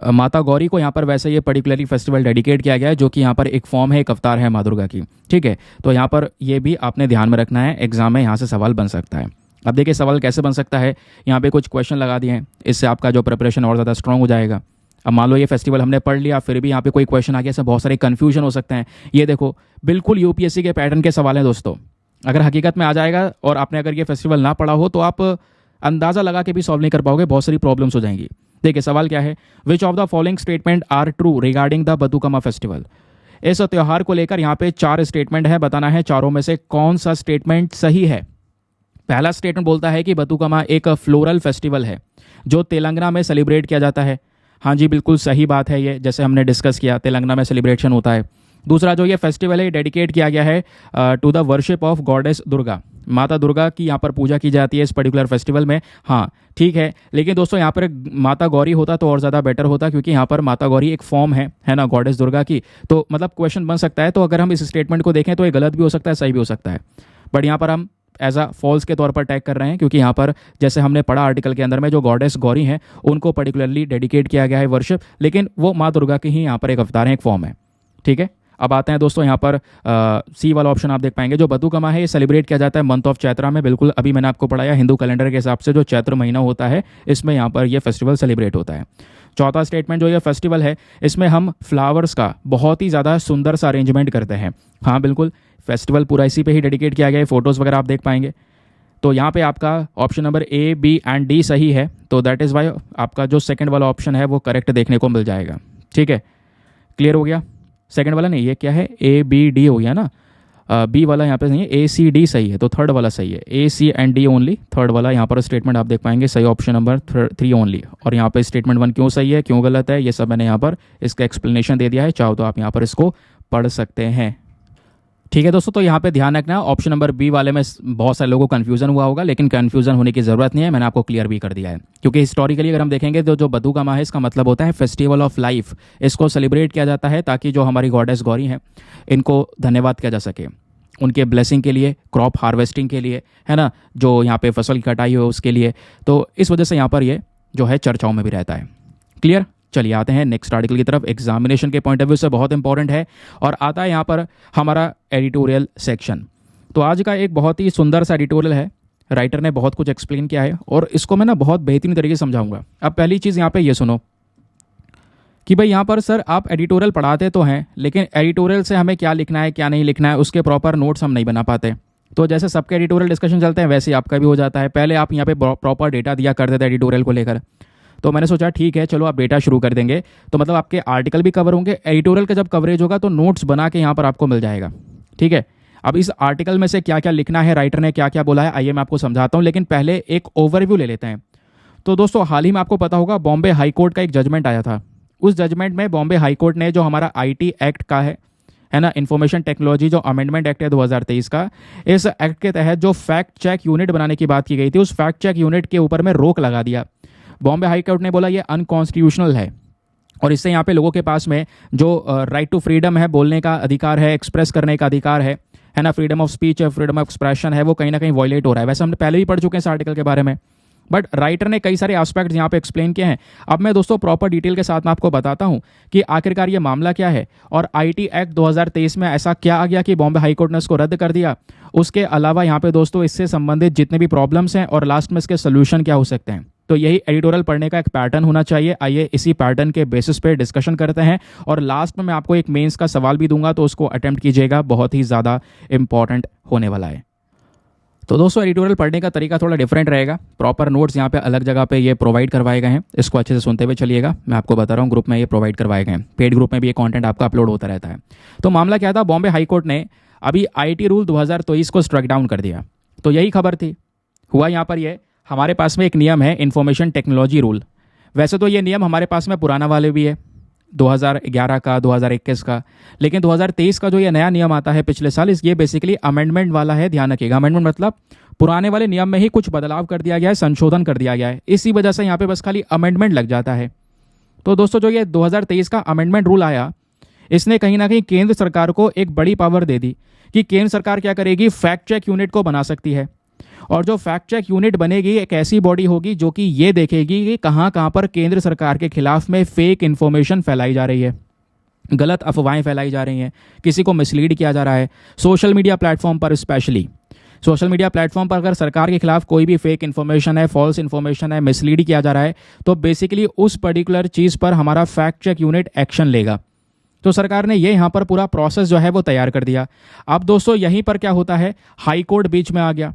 माता गौरी को यहाँ पर वैसे ये पर्टिकुलरली फेस्टिवल डेडिकेट किया गया है, जो कि यहाँ पर एक फॉर्म है, एक अवतार है माँ दुर्गा की। ठीक है, तो यहाँ पर ये भी आपने ध्यान में रखना है, एग्जाम में यहाँ से सवाल बन सकता है। अब देखिए सवाल कैसे बन सकता है, यहाँ पे कुछ क्वेश्चन लगा दिए हैं, इससे आपका जो प्रिपरेशन और ज़्यादा स्ट्रॉन्ग हो जाएगा। अब मान लो ये फेस्टिवल हमने पढ़ लिया, फिर भी यहाँ पे कोई क्वेश्चन आ गया, इससे बहुत सारे कन्फ्यूजन हो सकते हैं। ये देखो बिल्कुल यूपीएससी के पैटर्न के सवाल हैं दोस्तों। अगर हकीकत में आ जाएगा और आपने अगर ये फेस्टिवल ना पढ़ा हो तो आप अंदाज़ा लगा के भी सॉल्व नहीं कर पाओगे, बहुत सारी प्रॉब्लम्स हो जाएंगी। देखिए सवाल क्या है, which of the following statement are true regarding the Bathukamma festival. इस त्यौहार को लेकर यहाँ पे 4 स्टेटमेंट है, बताना है चारों में से कौन सा स्टेटमेंट सही है। पहला स्टेटमेंट बोलता है कि बथुकम्मा एक फ्लोरल फेस्टिवल है जो तेलंगाना में सेलिब्रेट किया जाता है। हाँ जी, बिल्कुल सही बात है, ये जैसे हमने डिस्कस किया तेलंगाना में सेलिब्रेशन होता है। दूसरा जो ये फेस्टिवल है डेडिकेट किया गया है to the worship of goddess Durga, माता दुर्गा की यहाँ पर पूजा की जाती है इस पर्टिकुलर फेस्टिवल में। हाँ ठीक है, लेकिन दोस्तों यहाँ पर माता गौरी होता तो और ज़्यादा बेटर होता, क्योंकि यहाँ पर माता गौरी एक फॉर्म है ना गॉडेस दुर्गा की। तो मतलब क्वेश्चन बन सकता है, तो अगर हम इस स्टेटमेंट को देखें तो ये गलत भी हो सकता है, सही भी हो सकता है, बट यहाँ पर हम एज अ फॉल्स के तौर पर टैग कर रहे हैं, क्योंकि यहाँ पर जैसे हमने पढ़ा आर्टिकल के अंदर में जो गॉडेस गौरी हैं उनको पर्टिकुलरली डेडिकेट किया गया है वर्शिप, लेकिन वो माँ दुर्गा की ही यहाँ पर एक अवतार है, एक फॉर्म है। ठीक है, अब आते हैं दोस्तों यहाँ पर सी वाला ऑप्शन आप देख पाएंगे, जो बथुकम्मा है ये सेलिब्रेट किया जाता है मंथ ऑफ चैत्रा में। बिल्कुल अभी मैंने आपको पढ़ाया हिंदू कैलेंडर के हिसाब से जो चैत्र महीना होता है इसमें यहाँ पर ये फेस्टिवल सेलिब्रेट होता है। चौथा स्टेटमेंट जो ये फेस्टिवल है, इसमें हम फ्लावर्स का बहुत ही ज़्यादा सुंदर सा अरेंजमेंट करते हैं। हाँ बिल्कुल, फेस्टिवल पूरा इसी पे ही डेडिकेट किया गया है, फोटोज़ वगैरह आप देख पाएंगे। तो यहाँ पे आपका option number A, B and D सही है, तो दैट इज़ वाई आपका जो सेकंड वाला ऑप्शन है वो करेक्ट देखने को मिल जाएगा। ठीक है, क्लियर हो गया। सेकंड वाला नहीं, ये क्या है, ए बी डी हो गया ना, बी वाला यहाँ पे नहीं है, ए सी डी सही है, तो थर्ड वाला सही है, ए सी एंड डी ओनली। थर्ड वाला यहाँ पर स्टेटमेंट आप देख पाएंगे सही, ऑप्शन नंबर 3 ओनली। और यहाँ पे स्टेटमेंट 1 क्यों सही है, क्यों गलत है, ये सब मैंने यहाँ पर इसका एक्सप्लेनेशन दे दिया है, चाहो तो आप यहाँ पर इसको पढ़ सकते हैं। ठीक है दोस्तों, तो यहाँ पे ध्यान रखना, ऑप्शन नंबर बी वाले में बहुत सारे लोगों को कन्फ्यूजन हुआ होगा, लेकिन कन्फ्यूजन होने की ज़रूरत नहीं है, मैंने आपको क्लियर भी कर दिया है। क्योंकि हिस्टोरिकली अगर हम देखेंगे तो जो बथुकम्मा है, इसका मतलब होता है फेस्टिवल ऑफ लाइफ। इसको सेलिब्रेट किया जाता है ताकि जो हमारी गॉडेस गौरी हैं, इनको धन्यवाद किया जा सके, उनके ब्लेसिंग के लिए, क्रॉप हार्वेस्टिंग के लिए, है ना, जो यहाँ पे फसल की कटाई हो उसके लिए। तो इस वजह से यहाँ पर ये जो है चर्चाओं में भी रहता है। क्लियर। चलिए आते हैं नेक्स्ट आर्टिकल की तरफ, एग्जामिनेशन के पॉइंट ऑफ व्यू से बहुत इंपॉर्टेंट है, और आता है यहाँ पर हमारा एडिटोरियल सेक्शन। तो आज का एक बहुत ही सुंदर सा एडिटोरियल है, राइटर ने बहुत कुछ एक्सप्लेन किया है, और इसको मैं ना बहुत बेहतरीन तरीके से समझाऊंगा। अब पहली चीज़ यहाँ पे ये सुनो कि भाई यहाँ पर सर आप एडिटोरियल पढ़ाते तो हैं, लेकिन एडिटोरियल से हमें क्या लिखना है क्या नहीं लिखना है उसके प्रॉपर नोट्स हम नहीं बना पाते। तो जैसे सबके एडिटोरियल डिस्कशन चलते हैं वैसे ही आपका भी हो जाता है। पहले आप यहाँ पे प्रॉपर डेटा दिया करते थे एडिटोरियल को लेकर, तो मैंने सोचा ठीक है चलो आप डेटा शुरू कर देंगे, तो मतलब आपके आर्टिकल भी कवर होंगे, एडिटोरियल का जब कवरेज होगा तो नोट्स बना के यहाँ पर आपको मिल जाएगा। ठीक है, अब इस आर्टिकल में से क्या क्या लिखना है, राइटर ने क्या क्या बोला है, आइए मैं आपको समझाता हूँ, लेकिन पहले एक ओवरव्यू ले लेते हैं। तो दोस्तों हाल ही में आपको पता होगा बॉम्बे हाई कोर्ट का एक जजमेंट आया था। उस जजमेंट में बॉम्बे हाई कोर्ट ने जो हमारा आईटी एक्ट का है ना, इंफॉर्मेशन टेक्नोलॉजी जो अमेंडमेंट एक्ट है 2023 का, इस एक्ट के तहत जो फैक्ट चेक यूनिट बनाने की बात की गई थी, उस फैक्ट चेक यूनिट के ऊपर में रोक लगा दिया। बॉम्बे हाई कोर्ट ने बोला ये अनकॉन्स्टिट्यूशनल है, और इससे यहाँ पे लोगों के पास में जो राइट टू फ्रीडम है, बोलने का अधिकार है, एक्सप्रेस करने का अधिकार है ना, फ्रीडम ऑफ स्पीच है, फ्रीडम ऑफ एक्सप्रेशन है, वो कहीं ना कहीं वायलेट हो रहा है। वैसे हमने पहले भी पढ़ चुके हैं इस आर्टिकल के बारे में, बट राइटर ने कई सारे एस्पेक्ट्स यहाँ पे एक्सप्लेन किए हैं। अब मैं दोस्तों प्रॉपर डिटेल के साथ में आपको बताता हूँ कि आखिरकार ये मामला क्या है, और आईटी एक्ट 2023 में ऐसा क्या आ गया कि बॉम्बे हाई कोर्ट ने इसको रद्द कर दिया। उसके अलावा यहाँ पे दोस्तों इससे संबंधित जितने भी प्रॉब्लम्स हैं और लास्ट में इसके सोल्यूशन क्या हो सकते हैं, तो यही एडिटोरियल पढ़ने का एक पैटर्न होना चाहिए। आइए इसी पैटर्न के बेसिस पे डिस्कशन करते हैं, और लास्ट में मैं आपको एक मेंस का सवाल भी दूंगा, तो उसको अटेम्प्ट कीजिएगा, बहुत ही ज़्यादा इंपॉर्टेंट होने वाला है। तो दोस्तों एडिटोरियल पढ़ने का तरीका थोड़ा डिफरेंट रहेगा, प्रॉपर नोट्स यहाँ पे अलग जगह पे ये प्रोवाइड करवाए गए हैं, इसको अच्छे से सुनते हुए चलिएगा। मैं आपको बता रहा हूँ ग्रुप में ये प्रोवाइड करवाए गए हैं, पेड ग्रुप में भी ये कंटेंट आपका अपलोड होता रहता है। तो मामला क्या था, बॉम्बे हाई कोर्ट ने अभी आईटी रूल 2023 को स्ट्राइक डाउन कर दिया। तो यही खबर थी। हुआ यहाँ पर ये, हमारे पास में एक नियम है इंफॉर्मेशन टेक्नोलॉजी रूल। वैसे तो ये नियम हमारे पास में पुराना वाले भी है, 2011 का, 2021 का, लेकिन 2023 का जो ये नया नियम आता है पिछले साल, ये बेसिकली अमेंडमेंट वाला है। ध्यान रखिएगा, अमेंडमेंट मतलब पुराने वाले नियम में ही कुछ बदलाव कर दिया गया है, संशोधन कर दिया गया है, इसी वजह से यहाँ पे बस खाली अमेंडमेंट लग जाता है। तो दोस्तों जो ये 2023 का अमेंडमेंट रूल आया, इसने कहीं ना कहीं केंद्र सरकार को एक बड़ी पावर दे दी कि केंद्र सरकार क्या करेगी, फैक्ट चेक यूनिट को बना सकती है। और जो फैक्ट चेक यूनिट बनेगी एक ऐसी बॉडी होगी जो कि ये देखेगी कि कहाँ कहाँ पर केंद्र सरकार के खिलाफ में फेक इन्फॉर्मेशन फैलाई जा रही है, गलत अफवाहें फैलाई जा रही हैं, किसी को मिसलीड किया जा रहा है। सोशल मीडिया प्लेटफॉर्म पर, स्पेशली सोशल मीडिया प्लेटफॉर्म पर अगर सरकार के खिलाफ कोई भी फेक इन्फॉर्मेशन है, फॉल्स इन्फॉर्मेशन है, मिसलीड किया जा रहा है, तो बेसिकली उस पर्टिकुलर चीज़ पर हमारा फैक्ट चेक यूनिट एक्शन लेगा। तो सरकार ने ये यहाँ पर पूरा प्रोसेस जो है वो तैयार कर दिया। अब दोस्तों यहीं पर क्या होता है, हाई कोर्ट बीच में आ गया।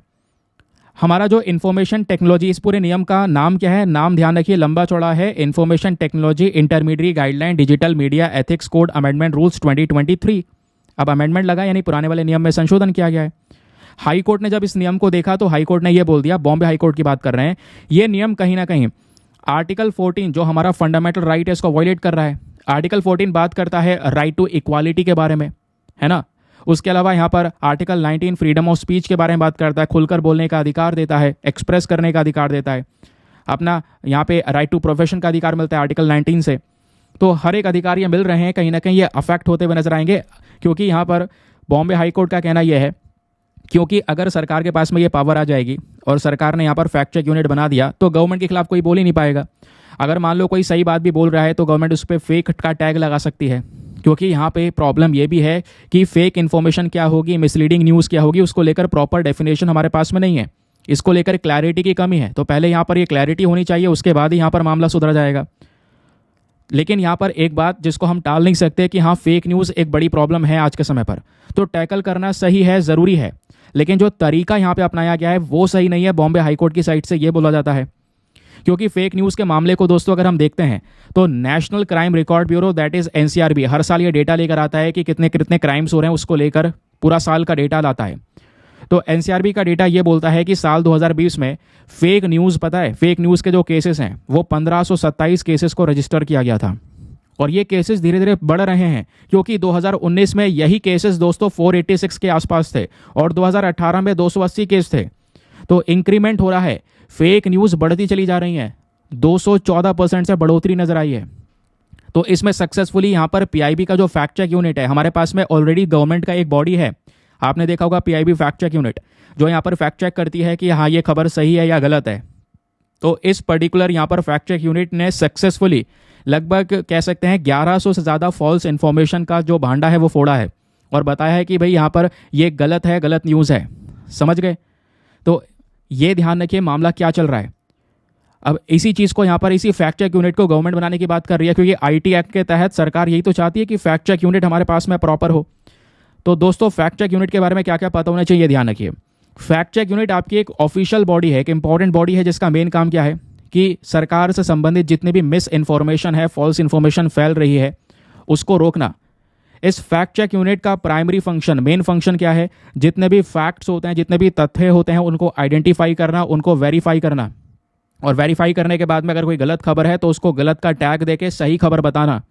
हमारा जो इन्फॉर्मेशन टेक्नोलॉजी, इस पूरे नियम का नाम क्या है, नाम ध्यान रखिए, लंबा चौड़ा है, information technology intermediate guideline digital media ethics code amendment rules 2023। अब अमेंडमेंट लगा, यानी पुराने वाले नियम में संशोधन किया गया है। हाई कोर्ट ने जब इस नियम को देखा तो हाई कोर्ट ने यह बोल दिया, बॉम्बे हाई कोर्ट की बात कर रहे हैं, ये नियम कहीं ना कहीं आर्टिकल 14 जो हमारा फंडामेंटल राइट है इसको वायलेट कर रहा है। आर्टिकल 14 बात करता है राइट टू इक्वालिटी के बारे में, है ना। उसके अलावा यहाँ पर आर्टिकल 19 फ्रीडम ऑफ स्पीच के बारे में बात करता है, खुलकर बोलने का अधिकार देता है, एक्सप्रेस करने का अधिकार देता है, अपना यहाँ पे राइट टू प्रोफेशन का अधिकार मिलता है आर्टिकल 19 से। तो हर एक अधिकार ये मिल रहे हैं, कहीं ना कहीं ये अफेक्ट होते हुए नजर आएंगे, क्योंकि यहाँ पर बॉम्बे हाई कोर्ट का कहना यह है, क्योंकि अगर सरकार के पास में ये पावर आ जाएगी और सरकार ने यहाँ पर फैक्ट चेक यूनिट बना दिया, तो गवर्नमेंट के खिलाफ कोई बोल ही नहीं पाएगा। अगर मान लो कोई सही बात भी बोल रहा है तो गवर्नमेंट उस पर फेक का टैग लगा सकती है, क्योंकि यहाँ पे प्रॉब्लम ये भी है कि फेक इन्फॉर्मेशन क्या होगी, मिसलीडिंग न्यूज़ क्या होगी, उसको लेकर प्रॉपर डेफिनेशन हमारे पास में नहीं है, इसको लेकर क्लैरिटी की कमी है। तो पहले यहाँ पर ये क्लैरिटी होनी चाहिए, उसके बाद ही यहाँ पर मामला सुधरा जाएगा। लेकिन यहाँ पर एक बात जिसको हम टाल नहीं सकते कि हाँ, फेक न्यूज़ एक बड़ी प्रॉब्लम है आज के समय पर, तो टैकल करना सही है, ज़रूरी है, लेकिन जो तरीका यहाँ पे अपनाया गया है वो सही नहीं है। बॉम्बे हाईकोर्ट की साइड से ये बोला जाता है, क्योंकि फेक न्यूज़ के मामले को दोस्तों अगर हम देखते हैं तो national crime record bureau that is NCRB हर साल ये डेटा लेकर आता है कि कितने कितने क्राइम्स हो रहे हैं, उसको लेकर पूरा साल का डेटा लाता है। तो एनसीआरबी का डेटा ये बोलता है कि साल 2020 में फेक न्यूज़, पता है, फेक न्यूज़ के जो केसेस हैं वो 1527 केसेस को रजिस्टर किया गया था, और ये केसेस धीरे धीरे बढ़ रहे हैं, क्योंकि 2019 में यही केसेस दोस्तों 486 के आसपास थे और 2018 में 280 केस थे। तो इंक्रीमेंट हो रहा है, फेक न्यूज़ बढ़ती चली जा रही है, 214% से बढ़ोतरी नजर आई है। तो इसमें सक्सेसफुली यहाँ पर पीआईबी का जो फैक्ट चेक यूनिट है, हमारे पास में ऑलरेडी गवर्नमेंट का एक बॉडी है, आपने देखा होगा पीआईबी फैक्ट चेक यूनिट, जो यहाँ पर फैक्ट चेक करती है कि हाँ ये खबर सही है या गलत है। तो इस पर्टिकुलर यहाँ पर फैक्ट चेक यूनिट ने सक्सेसफुली लगभग कह सकते हैं 1100 से ज़्यादा फॉल्स इन्फॉर्मेशन का जो भांडा है वो फोड़ा है और बताया है कि भाई यहाँ पर ये गलत है, गलत न्यूज़ है। समझ गए? तो ये ध्यान रखिए मामला क्या चल रहा है। अब इसी चीज़ को यहाँ पर, इसी फैक्ट चेक यूनिट को गवर्नमेंट बनाने की बात कर रही है, क्योंकि आईटी एक्ट के तहत सरकार यही तो चाहती है कि फैक्ट चेक यूनिट हमारे पास में प्रॉपर हो। तो दोस्तों फैक्ट चेक यूनिट के बारे में क्या क्या पता होना चाहिए, ध्यान रखिए। फैक्ट चेक यूनिट आपकी एक ऑफिशियल बॉडी है, एक इंपॉर्टेंट बॉडी है, जिसका मेन काम क्या है कि सरकार से संबंधित जितनी भी मिस इन्फॉर्मेशन है, फॉल्स इन्फॉर्मेशन फैल रही है, उसको रोकना। इस फैक्ट चेक यूनिट का प्राइमरी फंक्शन, मेन फंक्शन क्या है, जितने भी फैक्ट्स होते हैं, जितने भी तथ्य होते हैं, उनको आइडेंटिफाई करना, उनको वेरीफाई करना, और वेरीफाई करने के बाद में अगर कोई गलत खबर है तो उसको गलत का टैग देके सही खबर बताना।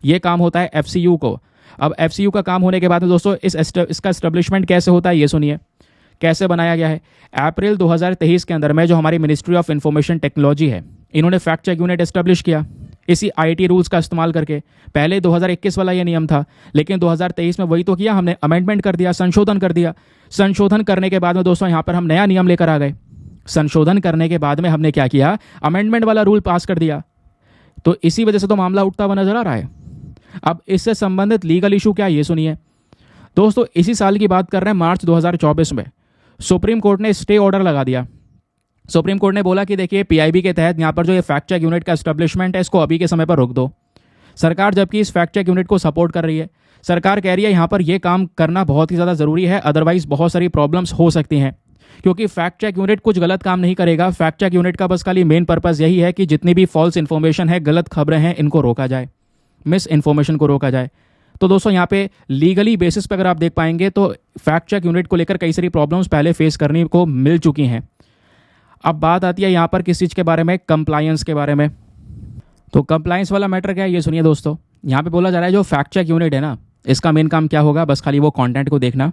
ये काम होता है एफसीयू को। अब एफसीयू का काम होने के बाद में दोस्तों इसका एस्टेब्लिशमेंट कैसे होता है ये सुनिए, कैसे बनाया गया है। अप्रैल 2023 के अंदर में जो हमारी मिनिस्ट्री ऑफ इंफॉर्मेशन टेक्नोलॉजी है, इन्होंने फैक्ट चेक यूनिट एस्टेब्लिश किया इसी आईटी रूल्स का इस्तेमाल करके। पहले 2021 वाला ये नियम था, लेकिन 2023 में वही तो किया हमने, अमेंडमेंट कर दिया, संशोधन कर दिया। संशोधन करने के बाद में दोस्तों यहाँ पर हम नया नियम लेकर आ गए। संशोधन करने के बाद में हमने क्या किया, अमेंडमेंट वाला रूल पास कर दिया। तो इसी वजह से तो मामला उठता हुआ नजर आ रहा है। अब इससे संबंधित लीगल इशू क्या है ये सुनिए दोस्तों। इसी साल की बात कर रहे हैं, मार्च 2024 में सुप्रीम कोर्ट ने स्टे ऑर्डर लगा दिया। सुप्रीम कोर्ट ने बोला कि देखिए पीआईबी के तहत यहाँ पर जो ये फैक्ट चेक यूनिट का एस्टेब्लिशमेंट है, इसको अभी के समय पर रोक दो। सरकार जबकि इस फैक्ट चेक यूनिट को सपोर्ट कर रही है, सरकार कह रही है यहाँ पर यह काम करना बहुत ही ज़्यादा ज़रूरी है, अदरवाइज बहुत सारी प्रॉब्लम्स हो सकती हैं, क्योंकि फैक्ट चेक यूनिट कुछ गलत काम नहीं करेगा। फैक्ट चेक यूनिट का बस खाली मेन पर्पज़ यही है कि जितनी भी फॉल्स इन्फॉर्मेशन है, गलत खबरें हैं, इनको रोका जाए, मिस इन्फॉर्मेशन को रोका जाए। तो दोस्तों यहाँ पे लीगली बेसिस पे अगर आप देख पाएंगे तो फैक्ट चेक यूनिट को लेकर कई सारी प्रॉब्लम्स पहले फेस करने को मिल चुकी हैं। अब बात आती है यहाँ पर किस चीज़ के बारे में, कंप्लायंस के बारे में। तो कंप्लायंस वाला मैटर क्या है ये सुनिए दोस्तों। यहाँ पे बोला जा रहा है जो फैक्ट चेक यूनिट है ना, इसका मेन काम क्या होगा, बस खाली वो कंटेंट को देखना,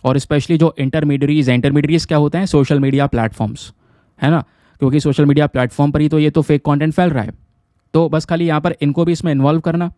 और स्पेशली जो इंटरमीडियरीज क्या होते हैं, सोशल मीडिया प्लेटफॉर्म्स, है ना, क्योंकि सोशल मीडिया प्लेटफॉर्म पर ही तो ये तो फेक कंटेंट फैल रहा है। तो बस खाली यहाँ पर इनको भी इसमें इन्वॉल्व करना।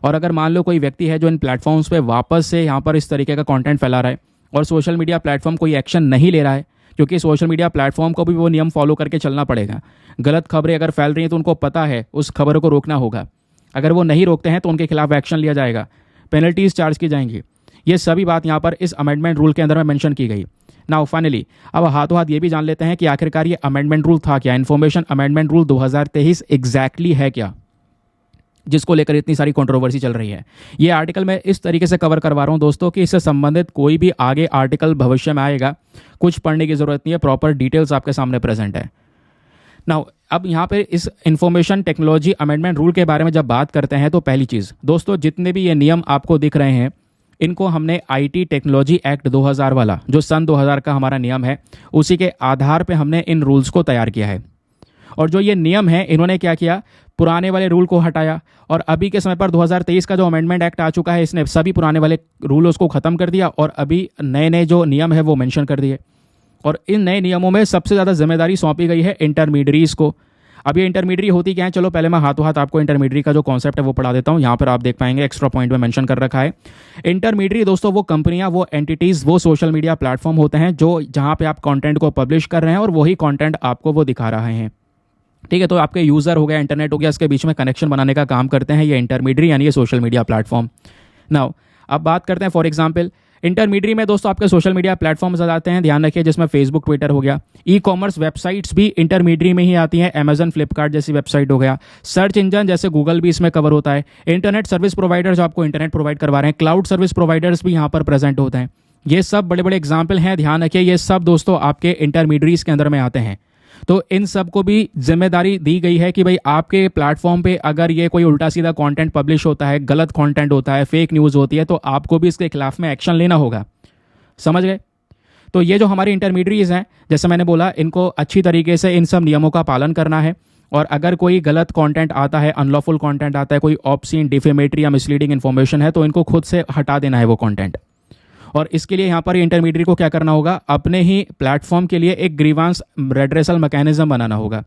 और अगर मान लो कोई व्यक्ति है जो इन प्लेटफॉर्म्स पे वापस से यहाँ पर इस तरीके का कंटेंट फैला रहा है और सोशल मीडिया प्लेटफॉर्म कोई एक्शन नहीं ले रहा है, क्योंकि सोशल मीडिया प्लेटफॉर्म को भी वो नियम फॉलो करके चलना पड़ेगा। गलत खबरें अगर फैल रही हैं तो उनको पता है उस खबरों को रोकना होगा। अगर वो नहीं रोकते हैं तो उनके खिलाफ एक्शन लिया जाएगा, पेनल्टीज चार्ज की जाएंगी। ये सभी बात यहाँ पर इस अमेंडमेंट रूल के अंदर में मेंशन की गई। नाउ फाइनली अब हाथों हाथ ये भी जान लेते हैं कि आखिरकार ये अमेंडमेंट रूल था क्या, इन्फॉर्मेशन अमेंडमेंट रूल 2023 एग्जैक्टली है क्या, जिसको लेकर इतनी सारी कंट्रोवर्सी चल रही है। ये आर्टिकल मैं इस तरीके से कवर करवा रहा हूँ दोस्तों कि इससे संबंधित कोई भी आगे आर्टिकल भविष्य में आएगा, कुछ पढ़ने की जरूरत नहीं है, प्रॉपर डिटेल्स आपके सामने प्रेजेंट है। नाउ अब यहाँ पे इस इंफॉर्मेशन टेक्नोलॉजी अमेंडमेंट रूल के बारे में जब बात करते हैं तो पहली चीज़ दोस्तों, जितने भी ये नियम आपको दिख रहे हैं इनको हमने आईटी टेक्नोलॉजी एक्ट 2000 वाला, जो सन 2000 का हमारा नियम है, उसी के आधार पे हमने इन रूल्स को तैयार किया है। और जो ये नियम है, इन्होंने क्या किया, पुराने वाले रूल को हटाया, और अभी के समय पर 2023 का जो अमेंडमेंट एक्ट आ चुका है, इसने सभी पुराने वाले रूल्स को ख़त्म कर दिया और अभी नए नए जो नियम है वो मेंशन कर दिए। और इन नए नियमों में सबसे ज़्यादा जिम्मेदारी सौंपी गई है इंटरमीडियरीज को। अब ये इंटरमीडियरी होती क्या है, चलो पहले मैं हाथों हाथ आपको इंटरमीडियरी का जो कॉन्सेप्ट है वो पढ़ा देता हूँ। यहाँ पर आप देख पाएंगे एक्स्ट्रा पॉइंट में मेंशन कर रखा है। इंटरमीडियरी दोस्तों वो कंपनियाँ, वो एंटिटीज़, वो सोशल मीडिया प्लेटफॉर्म होते हैं जो जहाँ पे आप कंटेंट को पब्लिश कर रहे हैं और वही कंटेंट आपको वो दिखा रहे हैं। ठीक है, तो आपके यूज़र हो गया, इंटरनेट हो गया, इसके बीच में कनेक्शन बनाने का काम करते हैं ये इंटरमीडियरी यानी ये सोशल मीडिया प्लेटफॉर्म। नाउ अब बात करते हैं फॉर एग्जांपल इंटरमीडियरी में दोस्तों आपके सोशल मीडिया प्लेटफॉर्म्स आ जाते हैं, ध्यान रखिए, जिसमें फेसबुक, ट्विटर हो गया। ई कॉमर्स वेबसाइट्स भी इंटरमीडियरी में ही आती हैं, अमेजन, फ्लिपकार्ट जैसी वेबसाइट हो गया। सर्च इंजन जैसे गूगल भी इसमें कवर होता है। इंटरनेट सर्विस प्रोवाइडर जो आपको इंटरनेट प्रोवाइड करवा रहे हैं, क्लाउड सर्विस प्रोवाइडर्स भी यहाँ पर प्रेजेंट होते हैं। ये सब बड़े बड़े एग्जाम्पल हैं, ध्यान रखिए, ये सब दोस्तों आपके इंटरमीडियरीज के अंदर में आते हैं। तो इन सब को भी जिम्मेदारी दी गई है कि भाई आपके प्लेटफॉर्म पे अगर ये कोई उल्टा सीधा कंटेंट पब्लिश होता है, गलत कंटेंट होता है, फेक न्यूज़ होती है, तो आपको भी इसके खिलाफ में एक्शन लेना होगा। समझ गए? तो ये जो हमारे इंटरमीडियरीज हैं, जैसे मैंने बोला, इनको अच्छी तरीके से इन सब नियमों का पालन करना है। और अगर कोई गलत कंटेंट आता है, अनलॉफुल कंटेंट आता है, कोई ऑब्सीन, डिफेमेटरी या मिसलीडिंग इन्फॉर्मेशन है, तो इनको खुद से हटा देना है वो कंटेंट। और इसके लिए यहाँ पर इंटरमीडियरी को क्या करना होगा, अपने ही प्लेटफॉर्म के लिए एक ग्रीवांस रेड्रेसल मैकेनिज्म बनाना होगा।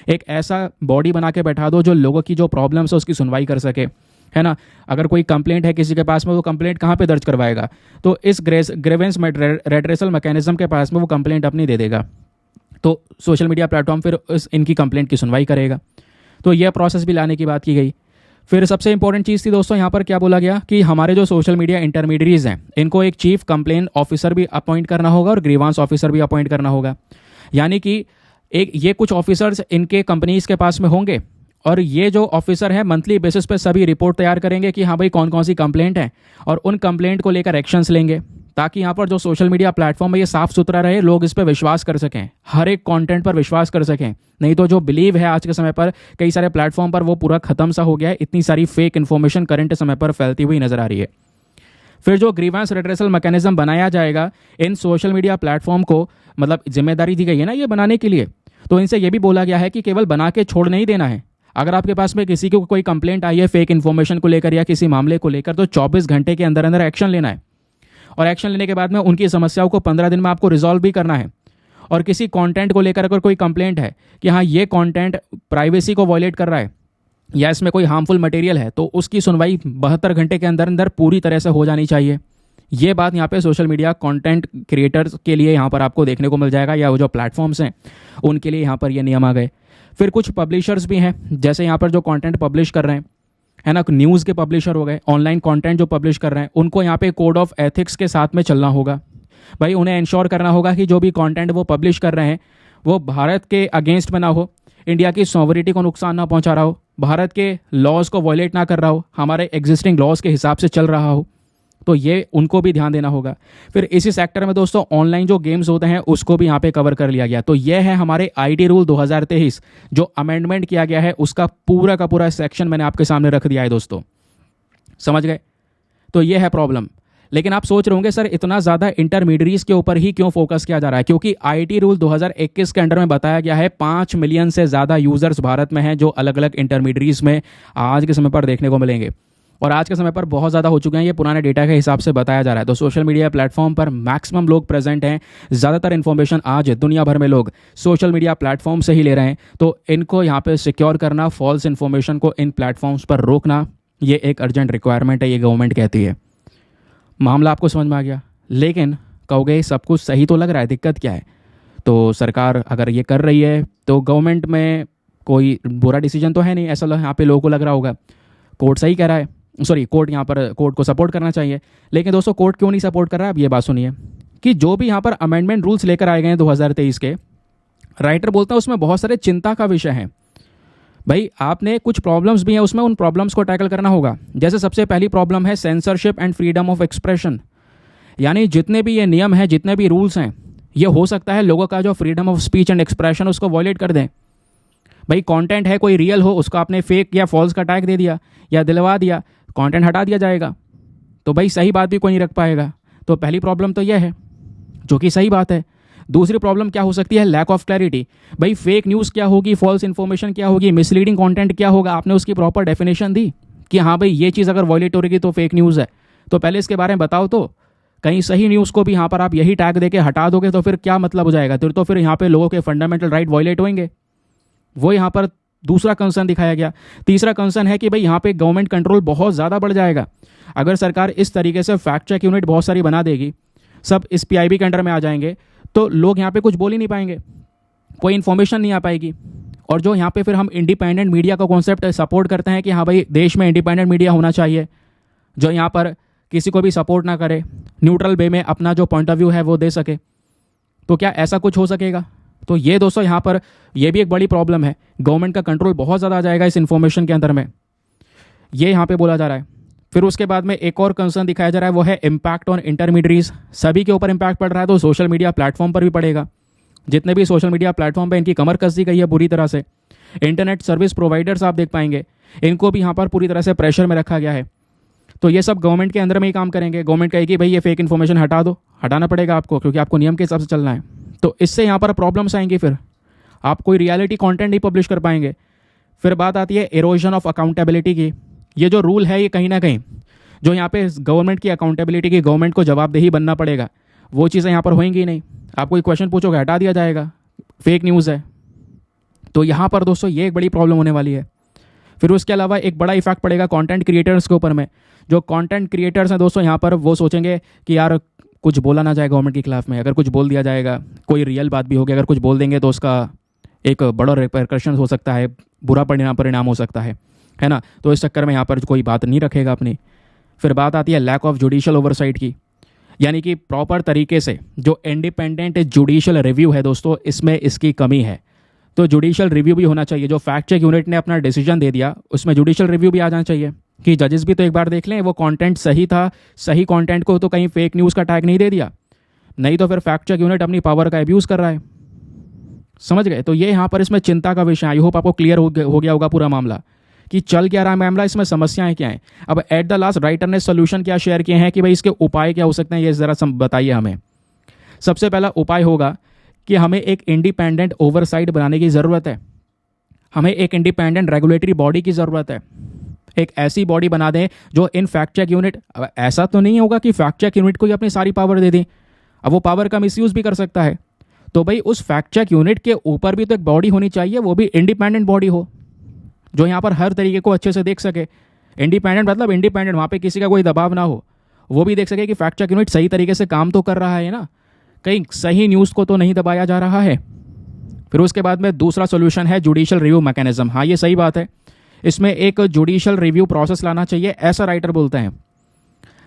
एक ऐसा बॉडी बना के बैठा दो जो लोगों की जो प्रॉब्लम्स है उसकी सुनवाई कर सके, है ना। अगर कोई कंप्लेंट है किसी के पास में, वो कंप्लेंट कहाँ पे दर्ज करवाएगा, तो इस ग्रीवेंस रेड्रेसल मैकेनिज्म के पास में वो कंप्लेंट अपनी दे देगा। तो सोशल मीडिया प्लेटफॉर्म फिर इनकी कंप्लेंट की सुनवाई करेगा। तो यह प्रोसेस भी लाने की बात की गई। फिर सबसे इंपॉर्टेंट चीज़ थी दोस्तों यहाँ पर क्या बोला गया कि हमारे जो सोशल मीडिया इंटरमीडियरीज हैं, इनको एक चीफ कंप्लेंट ऑफिसर भी अपॉइंट करना होगा और ग्रीवांस ऑफिसर भी अपॉइंट करना होगा। यानी कि ये कुछ ऑफिसर्स इनके कंपनीज के पास में होंगे, और ये जो ऑफिसर है मंथली बेसिस पे सभी रिपोर्ट तैयार करेंगे कि हाँ भाई कौन कौन सी कंप्लेंट है, और उन कंप्लेंट को लेकर एक्शंस लेंगे, ताकि यहाँ पर जो सोशल मीडिया प्लेटफॉर्म है ये साफ सुथरा रहे, लोग इस पर विश्वास कर सकें, हर एक कंटेंट पर विश्वास कर सकें। नहीं तो जो बिलीव है आज के समय पर कई सारे प्लेटफॉर्म पर, वो पूरा खत्म सा हो गया है। इतनी सारी फेक इन्फॉर्मेशन करंट समय पर फैलती हुई नजर आ रही है। फिर जो ग्रीवांस रेड्रेसल मैकेनिज्म बनाया जाएगा, इन सोशल मीडिया प्लेटफॉर्म को मतलब जिम्मेदारी दी गई है ना ये बनाने के लिए, तो इनसे ये भी बोला गया है कि केवल बना के छोड़ नहीं देना है। अगर आपके पास में किसी को कोई कंप्लेंट आई है फेक इन्फॉर्मेशन को लेकर या किसी मामले को लेकर, तो 24 घंटे के अंदर अंदर एक्शन लेना है। और एक्शन लेने के बाद में उनकी समस्याओं को 15 दिन में आपको रिजॉल्व भी करना है। और किसी कंटेंट को लेकर अगर कोई कंप्लेंट है कि हाँ ये कंटेंट प्राइवेसी को वॉयलेट कर रहा है या इसमें कोई हार्मफुल मटेरियल है, तो उसकी सुनवाई 72 घंटे के अंदर अंदर पूरी तरह से हो जानी चाहिए। ये बात यहाँ पे सोशल मीडिया कंटेंट क्रिएटर्स के लिए यहाँ पर आपको देखने को मिल जाएगा, या वो जो प्लेटफॉर्म्स हैं उनके लिए यहाँ पर ये नियम आ गए। फिर कुछ पब्लिशर्स भी हैं, जैसे यहाँ पर जो कंटेंट पब्लिश कर रहे हैं, है ना, न्यूज़ के पब्लिशर हो गए, ऑनलाइन कंटेंट जो पब्लिश कर रहे हैं, उनको यहाँ पे कोड ऑफ एथिक्स के साथ में चलना होगा। भाई उन्हें इंश्योर करना होगा कि जो भी कंटेंट वो पब्लिश कर रहे हैं वो भारत के अगेंस्ट में ना हो, इंडिया की सॉवरिटी को नुकसान ना पहुंचा रहा हो, भारत के लॉज को वॉयलेट ना कर रहा हो, हमारे एग्जिस्टिंग लॉज के हिसाब से चल रहा हो। तो ये उनको भी ध्यान देना होगा। फिर इसी सेक्टर में दोस्तों ऑनलाइन जो गेम्स होते हैं उसको भी यहाँ पे कवर कर लिया गया। तो ये है हमारे आईटी रूल 2023 जो अमेंडमेंट किया गया है, उसका पूरा का पूरा सेक्शन मैंने आपके सामने रख दिया है दोस्तों। समझ गए? तो ये है प्रॉब्लम। लेकिन आप सोच रहे होंगे सर इतना ज़्यादा इंटरमीडियरीज के ऊपर ही क्यों फोकस किया जा रहा है? क्योंकि आईटी रूल 2021 के अंडर में बताया गया है 5 मिलियन से ज़्यादा यूजर्स भारत में हैं जो अलग अलग इंटरमीडियरीज में आज के समय पर देखने को मिलेंगे। और आज के समय पर बहुत ज़्यादा हो चुके हैं, ये पुराने डेटा के हिसाब से बताया जा रहा है। तो सोशल मीडिया प्लेटफॉर्म पर मैक्सिमम लोग प्रेजेंट हैं, ज़्यादातर इन्फॉर्मेशन आज दुनिया भर में लोग सोशल मीडिया प्लेटफॉर्म से ही ले रहे हैं। तो इनको यहाँ पे सिक्योर करना, फॉल्स इन्फॉर्मेशन को इन प्लेटफॉर्म्स पर रोकना, ये एक अर्जेंट रिक्वायरमेंट है, ये गवर्नमेंट कहती है। मामला आपको समझ में आ गया? लेकिन कहोगे सब कुछ सही तो लग रहा है, दिक्कत क्या है? तो सरकार अगर ये कर रही है तो गवर्नमेंट में कोई बुरा डिसीजन तो है नहीं, ऐसा यहाँ पे लोगों को लग रहा होगा। कोर्ट सही कह रहा है, सॉरी कोर्ट यहाँ पर कोर्ट को सपोर्ट करना चाहिए। लेकिन दोस्तों कोर्ट क्यों नहीं सपोर्ट कर रहा है? अब ये बात सुनिए कि जो भी यहाँ पर अमेंडमेंट रूल्स लेकर आए गए हैं 2023 के, राइटर बोलता है उसमें बहुत सारे चिंता का विषय है। भाई आपने कुछ प्रॉब्लम्स भी हैं उसमें, उन प्रॉब्लम्स को टैकल करना होगा। जैसे सबसे पहली प्रॉब्लम है censorship and freedom of expression. यानी जितने भी ये नियम हैं, जितने भी रूल्स हैं, ये हो सकता है लोगों का जो freedom of speech and expression उसको वॉयलेट कर दें। भाई कंटेंट है कोई रियल हो, उसको आपने फेक या फॉल्स का टैग दे दिया या दिलवा दिया, कंटेंट हटा दिया जाएगा। तो भाई सही बात भी कोई नहीं रख पाएगा। तो पहली प्रॉब्लम तो यह है, जो कि सही बात है। दूसरी प्रॉब्लम क्या हो सकती है? Lack of clarity. भाई फेक न्यूज़ क्या होगी, फॉल्स इन्फॉर्मेशन क्या होगी, मिसलीडिंग कंटेंट क्या होगा, आपने उसकी प्रॉपर डेफिनेशन दी कि हाँ भाई ये चीज़ अगर वॉयलेट हो रही तो फेक न्यूज़ है, तो पहले इसके बारे में बताओ। तो कहीं सही न्यूज़ को भी यहाँ पर आप यही टैग देके हटा दोगे तो फिर क्या मतलब हो जाएगा? तो फिर यहाँ पे लोगों के फंडामेंटल राइट वॉयलेट होंगे। वो यहाँ पर दूसरा कंसर्न दिखाया गया। तीसरा कंसर्न है कि भाई यहाँ पे गवर्नमेंट कंट्रोल बहुत ज़्यादा बढ़ जाएगा। अगर सरकार इस तरीके से फैक्ट चेक यूनिट बहुत सारी बना देगी, सब इस पीआईबी के अंडर में आ जाएंगे, तो लोग यहाँ पे कुछ बोल ही नहीं पाएंगे, कोई इन्फॉर्मेशन नहीं आ पाएगी। और जो यहाँ पे फिर हम इंडिपेंडेंट मीडिया का कॉन्सेप्ट सपोर्ट करते हैं कि हाँ भाई देश में इंडिपेंडेंट मीडिया होना चाहिए, जो यहाँ पर किसी को भी सपोर्ट ना करे, न्यूट्रल वे में अपना जो पॉइंट ऑफ व्यू है वो दे सके, तो क्या ऐसा कुछ हो सकेगा? तो ये दोस्तों यहाँ पर ये भी एक बड़ी प्रॉब्लम है। गवर्नमेंट का कंट्रोल बहुत ज़्यादा आ जाएगा इस इन्फॉर्मेशन के अंदर में, ये यहाँ पे बोला जा रहा है। फिर उसके बाद में एक और कंसर्न दिखाया जा रहा है, वो है इम्पैक्ट ऑन इंटरमीडियरीज। सभी के ऊपर इम्पैक्ट पड़ रहा है, तो सोशल मीडिया प्लेटफॉर्म पर भी पड़ेगा। जितने भी सोशल मीडिया प्लेटफॉर्म पे इनकी कमर कस दी गई है बुरी तरह से। इंटरनेट सर्विस प्रोवाइडर्स आप देख पाएंगे, इनको भी यहाँ पर पूरी तरह से प्रेशर में रखा गया है। तो ये सब गवर्नमेंट के अंदर में ही काम करेंगे। गवर्नमेंट कहेगी भाई ये फेक इन्फॉर्मेशन हटा दो, हटाना पड़ेगा आपको, क्योंकि आपको नियम के हिसाब से चलना है। तो इससे यहाँ पर प्रॉब्लम्स आएंगी, फिर आप कोई रियलिटी कंटेंट नहीं पब्लिश कर पाएंगे। फिर बात आती है इरोजन ऑफ अकाउंटेबिलिटी की। ये जो रूल है ये कहीं ना कहीं जो यहाँ पे गवर्नमेंट की अकाउंटेबिलिटी की, गवर्नमेंट को जवाबदेही बनना पड़ेगा, वो चीज़ें यहाँ पर होंगी नहीं। आप कोई क्वेश्चन पूछोगे हटा दिया जाएगा, फेक न्यूज़ है। तो यहाँ पर दोस्तों ये एक बड़ी प्रॉब्लम होने वाली है। फिर उसके अलावा एक बड़ा इफेक्ट पड़ेगा कंटेंट क्रिएटर्स के ऊपर में। जो कंटेंट क्रिएटर्स हैं दोस्तों यहाँ पर वो सोचेंगे कि यार कुछ बोला ना जाए गवर्नमेंट के खिलाफ में। अगर कुछ बोल दिया जाएगा, कोई रियल बात भी होगी, अगर कुछ बोल देंगे तो उसका एक बड़ा रिपरकशन हो सकता है, बुरा परिणाम हो सकता है ना। तो इस चक्कर में यहाँ पर कोई बात नहीं रखेगा अपनी। फिर बात आती है लैक ऑफ जुडिशियल ओवरसाइट की, यानी कि प्रॉपर तरीके से जो इंडिपेंडेंट जुडिशियल रिव्यू है दोस्तों, इसमें इसकी कमी है। तो जुडिशियल रिव्यू भी होना चाहिए। जो फैक्ट चेक यूनिट ने अपना डिसीजन दे दिया उसमें जुडिशियल रिव्यू भी आ जाना चाहिए, कि जजेस भी तो एक बार देख लें वो कंटेंट सही था, सही कंटेंट को तो कहीं फेक न्यूज़ का टैग नहीं दे दिया, नहीं तो फिर फैक्ट चेक यूनिट अपनी पावर का अब्यूज़ कर रहा है। समझ गए? तो ये यहाँ पर इसमें चिंता का विषय है। आई होप आपको क्लियर हो गया होगा पूरा मामला कि चल क्या रहा है मामला, इसमें समस्याएं क्या हैं। अब एट द लास्ट राइटर ने सोल्यूशन क्या शेयर किए हैं कि भाई इसके उपाय क्या हो सकते हैं, ये ज़रा बताइए हमें। सबसे पहला उपाय होगा कि हमें एक इंडिपेंडेंट ओवरसाइट बनाने की ज़रूरत है। हमें एक इंडिपेंडेंट रेगुलेटरी बॉडी की ज़रूरत है। एक ऐसी बॉडी बना दें जो इन फैक्ट चेक यूनिट, ऐसा तो नहीं होगा कि फैक्ट चेक यूनिट को ही अपनी सारी पावर दे दें, अब वो पावर का मिसयूज़ भी कर सकता है। तो भाई उस फैक्ट चेक यूनिट के ऊपर भी तो एक बॉडी होनी चाहिए, वो भी इंडिपेंडेंट बॉडी हो, जो यहाँ पर हर तरीके को अच्छे से देख सके। इंडिपेंडेंट मतलब इंडिपेंडेंट, वहाँ पे किसी का कोई दबाव ना हो, वो भी देख सके कि फैक्ट चेक यूनिट सही तरीके से काम तो कर रहा है ना, कहीं सही न्यूज़ को तो नहीं दबाया जा रहा है। फिर उसके बाद में दूसरा सोल्यूशन है जुडिशियल रिव्यू मैकेनिज्म। हाँ ये सही बात है, इसमें एक जुडिशियल रिव्यू प्रोसेस लाना चाहिए, ऐसा राइटर बोलते हैं।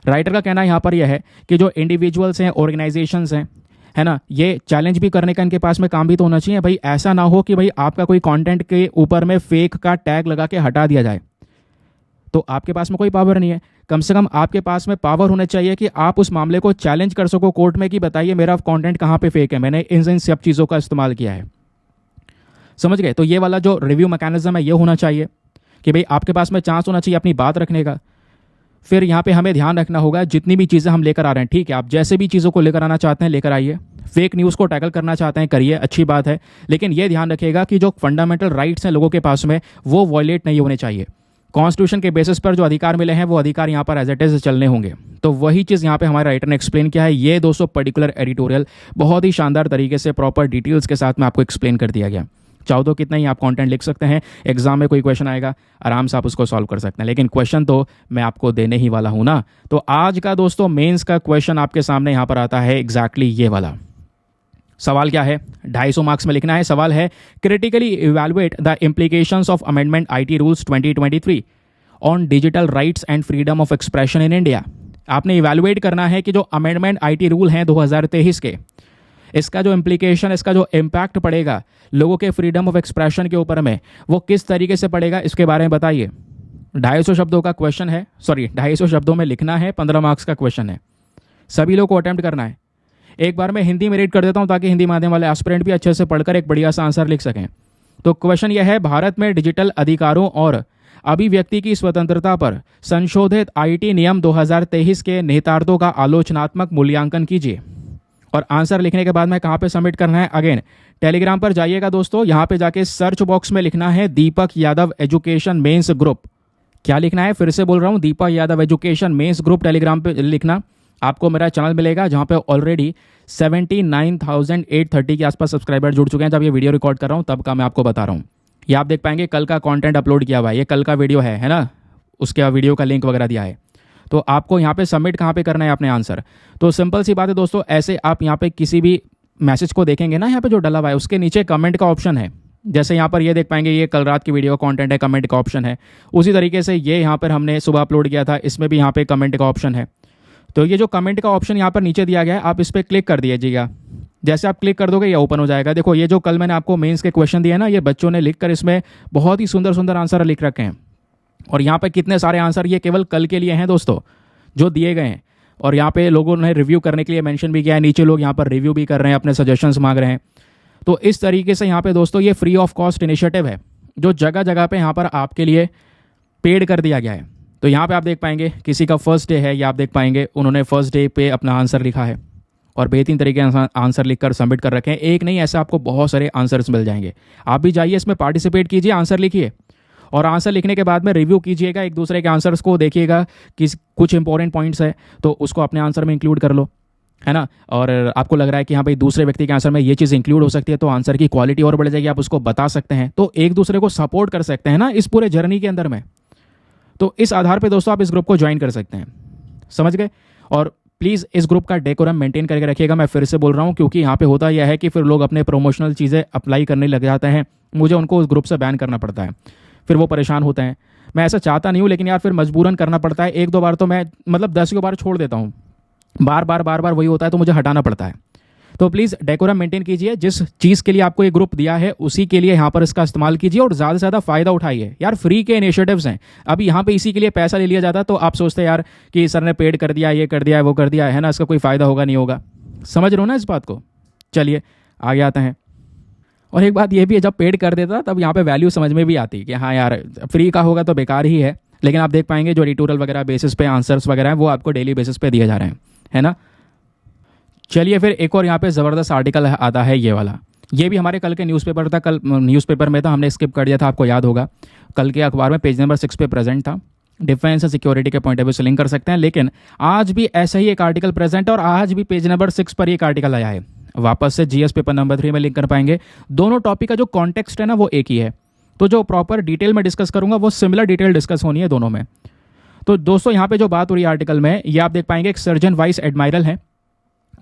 राइटर का कहना यहाँ पर यह है कि जो इंडिविजुअल्स हैं, ऑर्गेनाइजेशंस हैं, है ना, ये चैलेंज भी करने का इनके पास में काम भी तो होना चाहिए। भाई ऐसा ना हो कि भाई आपका कोई कंटेंट के ऊपर में फेक का टैग लगा के हटा दिया जाए, तो आपके पास में कोई पावर नहीं है। कम से कम आपके पास में पावर होना चाहिए कि आप उस मामले को चैलेंज कर सको कोर्ट में कि बताइए मेरा कंटेंट कहाँ पे फेक है, मैंने इन सब चीज़ों का इस्तेमाल किया है। समझ गए? तो ये वाला जो रिव्यू मैकेनिज्म है ये होना चाहिए कि भाई आपके पास में चांस होना चाहिए अपनी बात रखने का। फिर यहाँ पे हमें ध्यान रखना होगा जितनी भी चीज़ें हम लेकर आ रहे हैं, ठीक है, आप जैसे भी चीज़ों को लेकर आना चाहते हैं लेकर आइए। फेक न्यूज़ को टैकल करना चाहते हैं करिए, अच्छी बात है, लेकिन ये ध्यान रखिएगा कि जो फंडामेंटल राइट्स हैं लोगों के पास में वो वॉयलेट नहीं होने चाहिए। कॉन्स्टिट्यूशन के बेसिस पर जो अधिकार मिले हैं वो अधिकार यहाँ पर एज इट इज चलने होंगे। तो वही चीज़ यहाँ पे हमारे राइटर ने एक्सप्लेन किया है। ये दोस्तों पर्टिकुलर एडिटोरियल बहुत ही शानदार तरीके से प्रॉपर डिटेल्स के साथ में आपको एक्सप्लेन कर दिया गया। चाहो तो कितना ही आप कंटेंट लिख सकते हैं, एग्जाम में कोई क्वेश्चन आएगा आराम से आप उसको सॉल्व कर सकते हैं, लेकिन क्वेश्चन तो मैं आपको देने ही वाला हूँ ना। तो आज का दोस्तों मेंस का क्वेश्चन आपके सामने यहाँ पर आता है एग्जैक्टली ये वाला। सवाल क्या है? 250 मार्क्स में लिखना है। सवाल है critically evaluate the implications of amendment IT rules 2023 on digital rights and freedom of expression in India. आपने इवैल्यूएट करना है कि जो अमेंडमेंट आईटी रूल हैं 2023 के, इसका जो इम्प्लीकेशन, इसका जो इम्पैक्ट पड़ेगा लोगों के फ्रीडम ऑफ एक्सप्रेशन के ऊपर में, वो किस तरीके से पड़ेगा इसके बारे में बताइए। 250 शब्दों का क्वेश्चन है, 250 शब्दों में लिखना है, 15 मार्क्स का क्वेश्चन है, सभी लोग को अटेम्प्ट करना है। एक बार मैं हिंदी में रीड कर देता हूं ताकि हिंदी माध्यम वाले एस्पिरेंट भी अच्छे से पढ़कर एक बढ़िया सा आंसर लिख सकें। तो क्वेश्चन यह है, भारत में डिजिटल अधिकारों और अभिव्यक्ति की स्वतंत्रता पर संशोधित आईटी नियम 2023 के निहितार्थों का आलोचनात्मक मूल्यांकन कीजिए। और आंसर लिखने के बाद में कहाँ पे सबमिट करना है? अगेन टेलीग्राम पर जाइएगा दोस्तों, यहाँ पे जाके सर्च बॉक्स में लिखना है Deepak Yadav education mains group. क्या लिखना है? फिर से बोल रहा हूँ, Deepak Yadav education mains group telegram पे लिखना। आपको मेरा चैनल मिलेगा जहाँ पे ऑलरेडी 79,830 के आसपास सब्सक्राइबर जुड़ चुके हैं। जब ये वीडियो रिकॉर्ड कर रहा हूँ तब का मैं आपको बता रहा हूँ। ये आप देख पाएंगे कल का कंटेंट अपलोड किया हुआ है, ये कल का वीडियो है ना, उसके वीडियो का लिंक वगैरह दिया है। तो आपको यहाँ पे सबमिट कहाँ पे करना है अपने आंसर। तो सिंपल सी बात है दोस्तों, ऐसे आप यहाँ पे किसी भी मैसेज को देखेंगे ना, यहाँ पे जो डला हुआ है उसके नीचे कमेंट का ऑप्शन है। जैसे यहाँ पर ये देख पाएंगे ये कल रात की वीडियो कंटेंट है, कमेंट का ऑप्शन है। उसी तरीके से ये यहाँ पर हमने सुबह अपलोड किया था, इसमें भी यहाँ पे कमेंट का ऑप्शन है। तो ये जो कमेंट का ऑप्शन यहाँ पर नीचे दिया गया है, आप इस पर क्लिक कर दीजिएगा। जैसे आप क्लिक कर दोगे ये ओपन हो जाएगा। देखो ये जो कल मैंने आपको मेंस के क्वेश्चन दिए ना, ये बच्चों ने लिखकर इसमें बहुत ही सुंदर सुंदर आंसर लिख रखे हैं। और यहाँ पे कितने सारे आंसर ये केवल कल के लिए हैं दोस्तों, जो दिए गए हैं। और यहाँ पे लोगों ने रिव्यू करने के लिए मेंशन भी किया है, नीचे लोग यहाँ पर रिव्यू भी कर रहे हैं, अपने सजेशंस मांग रहे हैं। तो इस तरीके से यहाँ पे दोस्तों ये फ्री ऑफ कॉस्ट इनिशिएटिव है, जो जगह जगह पे यहाँ पर आपके लिए पेड कर दिया गया है। तो यहाँ पे आप देख पाएंगे किसी का फर्स्ट डे है, या आप देख पाएंगे उन्होंने फर्स्ट डे पे अपना आंसर लिखा है और बेहतरीन तरीके से आंसर लिखकर सबमिट कर रखे हैं। एक नहीं, ऐसे आपको बहुत सारे आंसर्स मिल जाएंगे। आप भी जाइए इसमें पार्टिसिपेट कीजिए, आंसर लिखिए और आंसर लिखने के बाद में रिव्यू कीजिएगा, एक दूसरे के आंसर्स को देखिएगा कि कुछ इंपॉर्टेंट पॉइंट्स है तो उसको अपने आंसर में इंक्लूड कर लो, है ना। और आपको लग रहा है कि हाँ भाई दूसरे व्यक्ति के आंसर में ये चीज़ इंक्लूड हो सकती है, तो आंसर की क्वालिटी और बढ़ जाएगी, आप उसको बता सकते हैं, तो एक दूसरे को सपोर्ट कर सकते हैं ना इस पूरे जर्नी के अंदर में। तो इस आधार पे दोस्तों आप इस ग्रुप को ज्वाइन कर सकते हैं, समझ गए। और प्लीज़ इस ग्रुप का डेकोरम मेंटेन करके रखिएगा, मैं फिर से बोल रहा हूँ, क्योंकि यहाँ पे होता यह है कि फिर लोग अपने प्रमोशनल चीज़ें अप्लाई करने लग जाते हैं, मुझे उनको उस ग्रुप से बैन करना पड़ता है, फिर वो परेशान होते हैं। मैं ऐसा चाहता नहीं हूँ, लेकिन यार फिर मजबूरन करना पड़ता है। एक दो बार तो मैं मतलब 10 बार छोड़ देता हूँ, बार बार वही होता है, तो मुझे हटाना पड़ता है। तो प्लीज़ डेकोरम मेंटेन कीजिए, जिस चीज़ के लिए आपको ये ग्रुप दिया है उसी के लिए यहाँ पर इसका इस्तेमाल कीजिए और ज़्यादा से ज़्यादा फ़ायदा उठाइए। यार फ्री के इनिशिएटिव्स हैं, अब यहाँ पे इसी के लिए पैसा ले लिया जाता तो आप सोचते यार कि सर ने पेड कर दिया, ये कर दिया, वो कर दिया, है ना, इसका कोई फ़ायदा होगा नहीं होगा। समझ रहे हो ना इस बात को। चलिए आगे आते हैं। और एक बात ये भी है, जब पेड कर देता तब यहाँ पे वैल्यू समझ में भी आती कि हाँ यार फ्री का होगा तो बेकार ही है। लेकिन आप देख पाएंगे जो एडिटोरियल वगैरह बेसिस पे आंसर्स वगैरह हैं वो आपको डेली बेसिस पे दिए जा रहे हैं, है ना। चलिए फिर एक और यहाँ पे ज़बरदस्त आर्टिकल आता है ये वाला। ये भी हमारे कल के न्यूज़पेपर था, कल न्यूज़पेपर में था, हमने स्किप कर दिया था, आपको याद होगा। कल के अखबार में पेज नंबर 6 पे प्रेजेंट था। डिफेंस एंड सिक्योरिटी के पॉइंट ऑफ व्यू से लिंक कर सकते हैं। लेकिन आज भी ऐसा ही एक आर्टिकल प्रेजेंट है और आज भी पेज नंबर 6 पर एक आर्टिकल आया है। वापस से जीएस पेपर नंबर 3 में लिंक कर पाएंगे। दोनों टॉपिक का जो कॉन्टेक्स्ट है ना वो एक ही है, तो जो प्रॉपर डिटेल में डिस्कस करूंगा वो सिमिलर डिटेल डिस्कस होनी है दोनों में। तो दोस्तों यहाँ पे जो बात हो रही है आर्टिकल में, ये आप देख पाएंगे एक सर्जन वाइस एडमायरल है